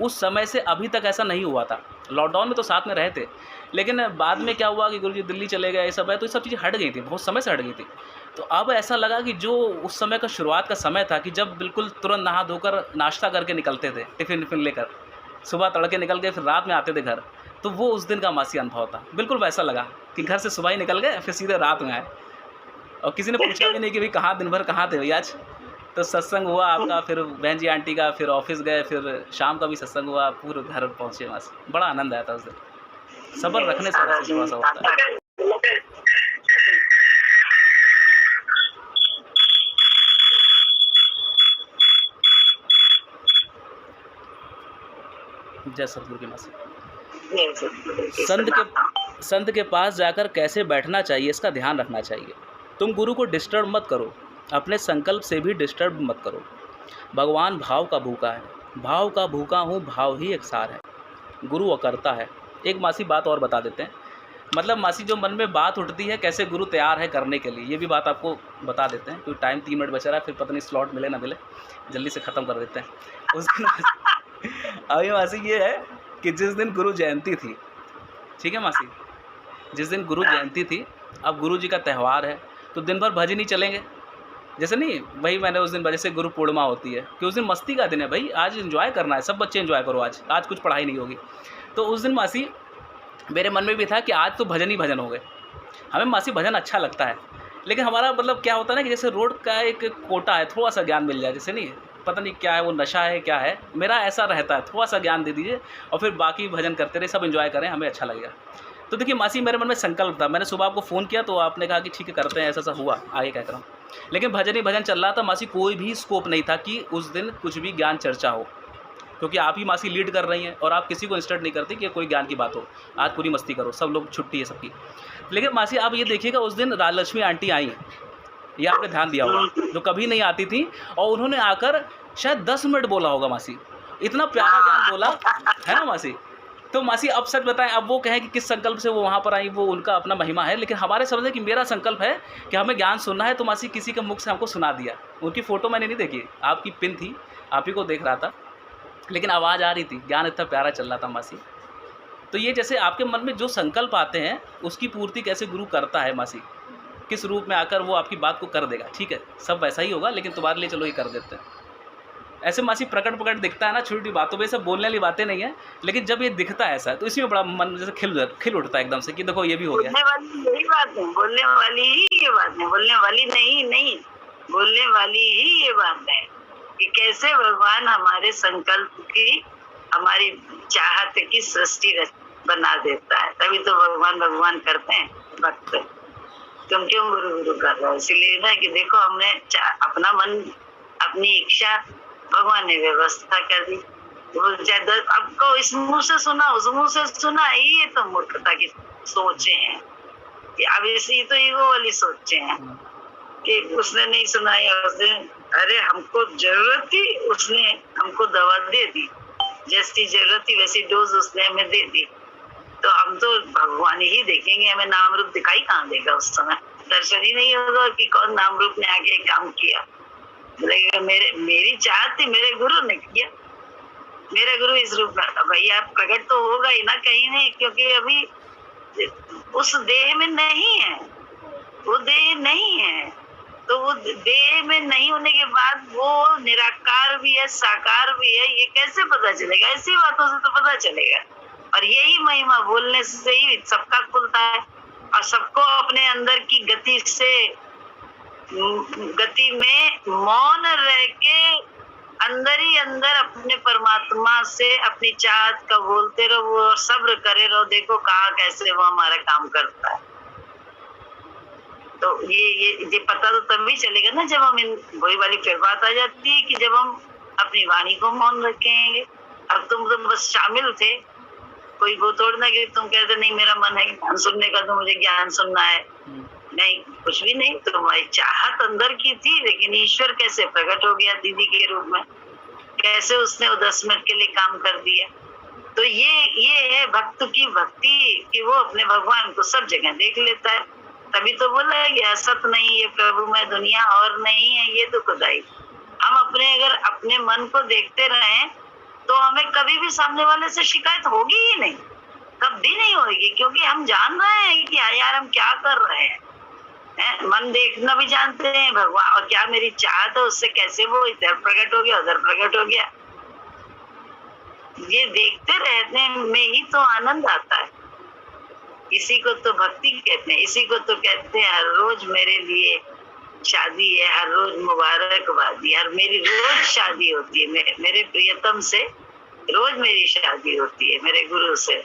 उस समय से अभी तक ऐसा नहीं हुआ था। लॉकडाउन में तो साथ में रहे थे, लेकिन बाद में क्या हुआ कि गुरु जी दिल्ली चले गए, ये सब है, तो ये सब चीज़ें हट गई थी, बहुत समय से हट गई थी। तो अब ऐसा लगा कि जो उस समय का शुरुआत का समय था, कि जब बिल्कुल तुरंत नहा धोकर नाश्ता करके निकलते थे, टिफ़िन लेकर सुबह तड़के निकल गए, फिर रात में आते थे घर, तो वो उस दिन का मासी अनुभव था। बिल्कुल वैसा लगा कि घर से सुबह ही निकल गए, फिर सीधे रात में आए, और किसी ने पूछा भी नहीं कि भाई कहाँ दिन भर कहाँ थे भैया आज। तो सत्संग हुआ आपका, फिर बहन जी आंटी का, फिर ऑफिस गए, फिर शाम का भी सत्संग हुआ, पूरे घर पहुँचे मासी। बड़ा आनंद आया था उस दिन। सब्र रखने से वैसे थोड़ा सा होता है। जय सतगुरु की मासी। संत के पास जाकर कैसे बैठना चाहिए, इसका ध्यान रखना चाहिए। तुम गुरु को डिस्टर्ब मत करो, अपने संकल्प से भी डिस्टर्ब मत करो। भगवान भाव का भूखा है, भाव का भूखा हूँ, भाव ही एक सार है। गुरु अकर्ता है। एक मासी बात और बता देते हैं, मतलब मासी जो मन में बात उठती है, कैसे गुरु तैयार है करने के लिए, ये भी बात आपको बता देते हैं। क्योंकि टाइम 3 मिनट बचा रहा है, फिर पता नहीं स्लॉट मिले ना मिले, जल्दी से ख़त्म कर देते हैं उस दिन। अभी मासी ये है कि जिस दिन गुरु जयंती थी, ठीक है मासी, जिस दिन गुरु जयंती थी, अब गुरु जी का त्यौहार है, तो दिन भर भजन ही चलेंगे। जैसे नहीं, वही मैंने उस दिन वजह से गुरु पूर्णिमा होती है कि उस दिन मस्ती का दिन है भाई, आज एंजॉय करना है, सब बच्चे एंजॉय करो, आज कुछ पढ़ाई नहीं होगी। तो उस दिन मासी मेरे मन में भी था कि आज तो भजन ही भजन हो गए। हमें मासी भजन अच्छा लगता है, लेकिन हमारा मतलब क्या होता है ना कि जैसे रोड का एक कोटा है, थोड़ा सा ज्ञान मिल जाए, जैसे नहीं पता नहीं क्या है, वो नशा है क्या है, मेरा ऐसा रहता है, थोड़ा सा ज्ञान दे दीजिए और फिर बाकी भजन करते रहे, सब एंजॉय करें, हमें अच्छा लगेगा। तो देखिए मासी, मेरे मन में संकल्प था, मैंने सुबह आपको फ़ोन किया तो आपने कहा कि ठीक है करते हैं, ऐसा ऐसा हुआ, आगे क्या करूँ। लेकिन भजन ही भजन चल रहा था मासी, कोई भी स्कोप नहीं था कि उस दिन कुछ भी ज्ञान चर्चा हो, क्योंकि आप ही मासी लीड कर रही हैं और आप किसी को इंस्ट्रक्ट नहीं करती कि कोई ज्ञान की बात हो, आज पूरी मस्ती करो, सब लोग छुट्टी है सबकी। लेकिन मासी आप ये देखिएगा, उस दिन राजलक्ष्मी आंटी आई, ये आपने ध्यान दिया होगा, जो कभी नहीं आती थी, और उन्होंने आकर शायद 10 मिनट बोला होगा मासी, इतना प्यारा ज्ञान बोला है ना मासी। तो मासी अब सच बताएं, अब वो कहें कि किस संकल्प से वो वहाँ पर आई, वो उनका अपना महिमा है, लेकिन हमारे समझे कि मेरा संकल्प है कि हमें ज्ञान सुनना है, तो मासी किसी के मुख से हमको सुना दिया। उनकी फ़ोटो मैंने नहीं देखी, आपकी पिन थी, आप ही को देख रहा था, लेकिन आवाज़ आ रही थी, ज्ञान इतना प्यारा चल रहा था मासी। तो ये जैसे आपके मन में जो संकल्प आते हैं, उसकी पूर्ति कैसे गुरु करता है मासी, किस रूप में आकर वो आपकी बात को कर देगा। ठीक है, सब वैसा ही होगा, लेकिन तुम्हारे लिए चलो ये कर देते हैं। ऐसे मासी प्रकट दिखता है ना, छोटी छोटी बातों पे, सब बोलने वाली बातें नहीं है, लेकिन जब ये दिखता है ऐसा, तो इसी में बड़ा मन जैसे खिल उठता है एकदम से कि देखो ये भी हो गया। बोलने वाली यही बात है, बोलने वाली ही ये बात है, बोलने वाली नहीं, बोलने वाली ही ये बात है कि कैसे भगवान हमारे संकल्प की, हमारी चाहत की सृष्टि बना देता है। तभी तो भगवान करते हैं भक्त। तुम क्यों गुरु कर रहे हो? इसलिए ना कि देखो हमने अपना मन, अपनी इच्छा भगवान ने व्यवस्था कर दी, आपको इस मुंह से सुना, उस मुंह से सुना, ये तो मूर्खता की सोचे हैं कि अब इसी तो ईगो वाली सोचे हैं कि उसने नहीं सुनाया, उसने, अरे हमको जरूरत थी, उसने हमको दवा दे दी, जैसी जरूरत थी वैसी डोज उसने हमें दे दी, तो हम तो भगवान ही देखेंगे, हमें नाम रूप दिखाई कहाँ देगा, उस समय दर्शन ही नहीं होगा कि कौन नाम रूप ने आगे काम किया। मेरी चाहत थी, मेरे गुरु ने किया, मेरा गुरु इस रूप में, भैया प्रकट तो होगा ही ना कहीं नहीं, क्योंकि अभी उस देह में नहीं है, वो देह नहीं है, तो वो देह में नहीं होने के बाद वो निराकार भी है, साकार भी है, ये कैसे पता चलेगा? ऐसी बातों से तो पता चलेगा। और यही महिमा बोलने से ही सबका खुलता है, और सबको अपने अंदर की गति में मौन रह के अंदर ही अंदर अपने परमात्मा से अपनी चाहत का बोलते रहो और सब्र करे रहो, देखो कहाँ कैसे वो हमारा काम करता है। तो ये पता तो तभी चलेगा ना जब हम वही वाली फिर बात आ जाती है कि जब हम अपनी वाणी को मौन रखेंगे। अब तुम बस शामिल थे, कोई वो तोड़ना कि तुम कहते नहीं मेरा मन है ज्ञान सुनने का, तो मुझे ज्ञान सुनना है, नहीं कुछ भी नहीं, तो तुम्हारी चाहत अंदर की थी, लेकिन ईश्वर कैसे प्रकट हो गया दीदी के रूप में, कैसे उसने वो 10 मिनट के लिए काम कर दिया। तो ये है भक्त की भक्ति कि वो अपने भगवान को सब जगह देख लेता है। तभी तो बोला है कि असत नहीं है प्रभु में दुनिया और नहीं है ये दुखदाई। हम अगर अपने मन को देखते रहें तो हमें कभी भी सामने वाले से शिकायत होगी ही नहीं, कभी नहीं होगी, क्योंकि हम जान रहे हैं कि यार हम क्या कर रहे हैं। मन देखना भी जानते हैं भगवान, और क्या मेरी चाहत है उससे कैसे वो इधर प्रकट हो गया उधर प्रकट हो गया। ये देखते रहने में ही तो आनंद आता है। इसी को तो भक्ति कहते हैं, इसी को तो कहते हैं हर रोज मेरे लिए शादी है, हर रोज मुबारकबादी, हर मेरी रोज शादी होती है, मेरे प्रियतम से रोज मेरी शादी होती है, मेरे गुरु से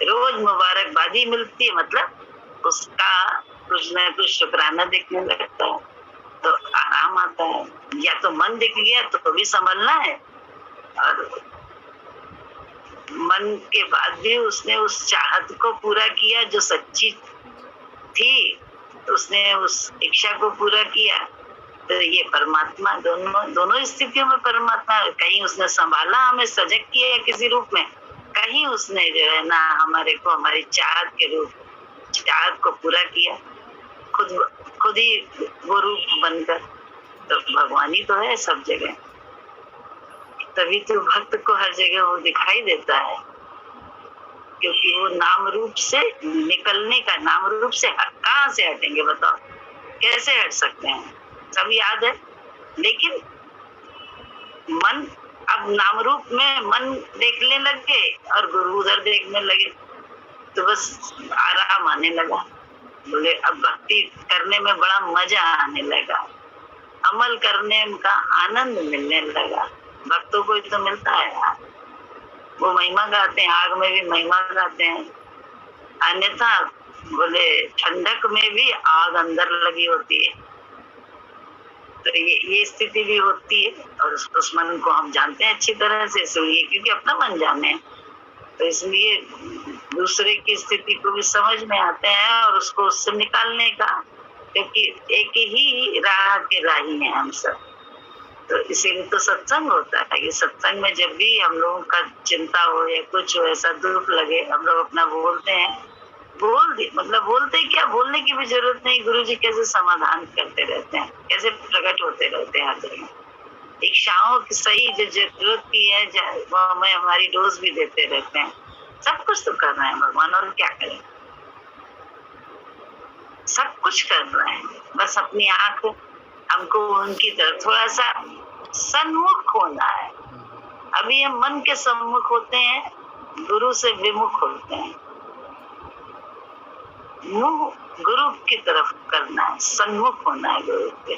रोज मुबारकबादी मिलती है, मतलब उसका कुछ न कुछ शुक्राना दिखने लगता है तो आराम आता है। या तो मन दिख गया तो भी संभलना है, और मन के बाद भी उसने उस चाहत को पूरा किया जो सच्ची थी, उसने उस इच्छा को पूरा किया, तो ये परमात्मा दोनों स्थितियों में परमात्मा। कहीं उसने संभाला, हमें सजग किया किसी रूप में, कहीं उसने जो है ना हमारे को हमारी चाहत के रूप चाहत को पूरा किया, खुद ही वो रूप बनकर। तो भगवान ही तो है सब जगह, तभी तो भक्त को हर जगह वो दिखाई देता है, क्योंकि वो नाम रूप से निकलने का, नाम रूप से कहाँ से हटेंगे बताओ, कैसे हट सकते हैं? सब याद है, लेकिन मन अब नाम रूप में मन देखने लग गए और गुरु उधर देखने लगे, तो बस आराम आने लगा। बोले अब भक्ति करने में बड़ा मजा आने लगा, अमल करने का आनंद मिलने लगा। भक्तों को तो मिलता है यार, वो महिमा गाते हैं, आग में भी महिमा गाते हैं, अन्यथा बोले ठंडक में भी आग अंदर लगी होती है। तो ये स्थिति भी होती है, और उस मन को हम जानते हैं अच्छी तरह से, इसलिए क्योंकि अपना मन जाने, तो इसलिए दूसरे की स्थिति को भी समझ में आते हैं और उसको उससे निकालने का, क्योंकि एक ही राह के राही हैं हम सब। तो इसीलिए तो सत्संग होता है कि सत्संग में जब भी हम लोगों का चिंता हो या कुछ हो, ऐसा दुख लगे, हम लोग अपना बोलते हैं, बोलते क्या, बोलने की भी जरूरत नहीं। गुरुजी कैसे समाधान करते रहते हैं, कैसे प्रकट होते रहते हैं हर जगह। इच्छाओं की सही जो जरूरत की है वो हमें हमारी डोज भी देते रहते हैं। सब कुछ तो कर रहे हैं भगवान, और क्या करें, सब कुछ कर रहे हैं, बस अपनी आंख हमको उनकी तरफ थोड़ा सा सन्मुख होना है। अभी हम मन के सम्मुख होते हैं, गुरु से विमुख होते हैं। मुंह गुरु की तरफ करना है, सन्मुख होना है गुरु के,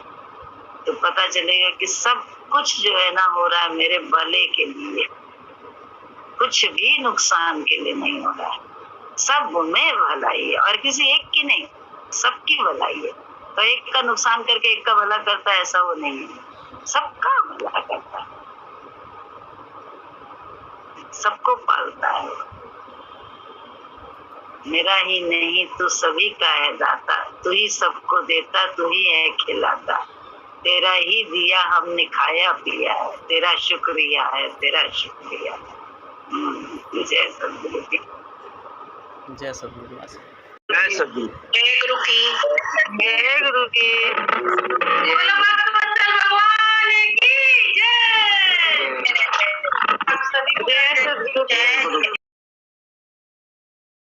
तो पता चलेगा कि सब कुछ जो है ना हो रहा है मेरे भले के लिए, कुछ भी नुकसान के लिए नहीं हो रहा है, सब में भलाई है, और किसी एक की नहीं, सबकी भलाई है। तो एक का नुकसान करके एक का भला करता है, ऐसा वो नहीं है, सबका भला करता है। सबको पालता है। मेरा ही नहीं तू सभी का है दाता, तू ही सबको देता, तू ही है खिलाता, तेरा ही दिया हमने खाया पिया है, तेरा शुक्रिया है, तेरा शुक्रिया। जय सद्गुरु की। जय सद्गुरु। जय सद्गुरु। जय गुरु की। जय गुरु की।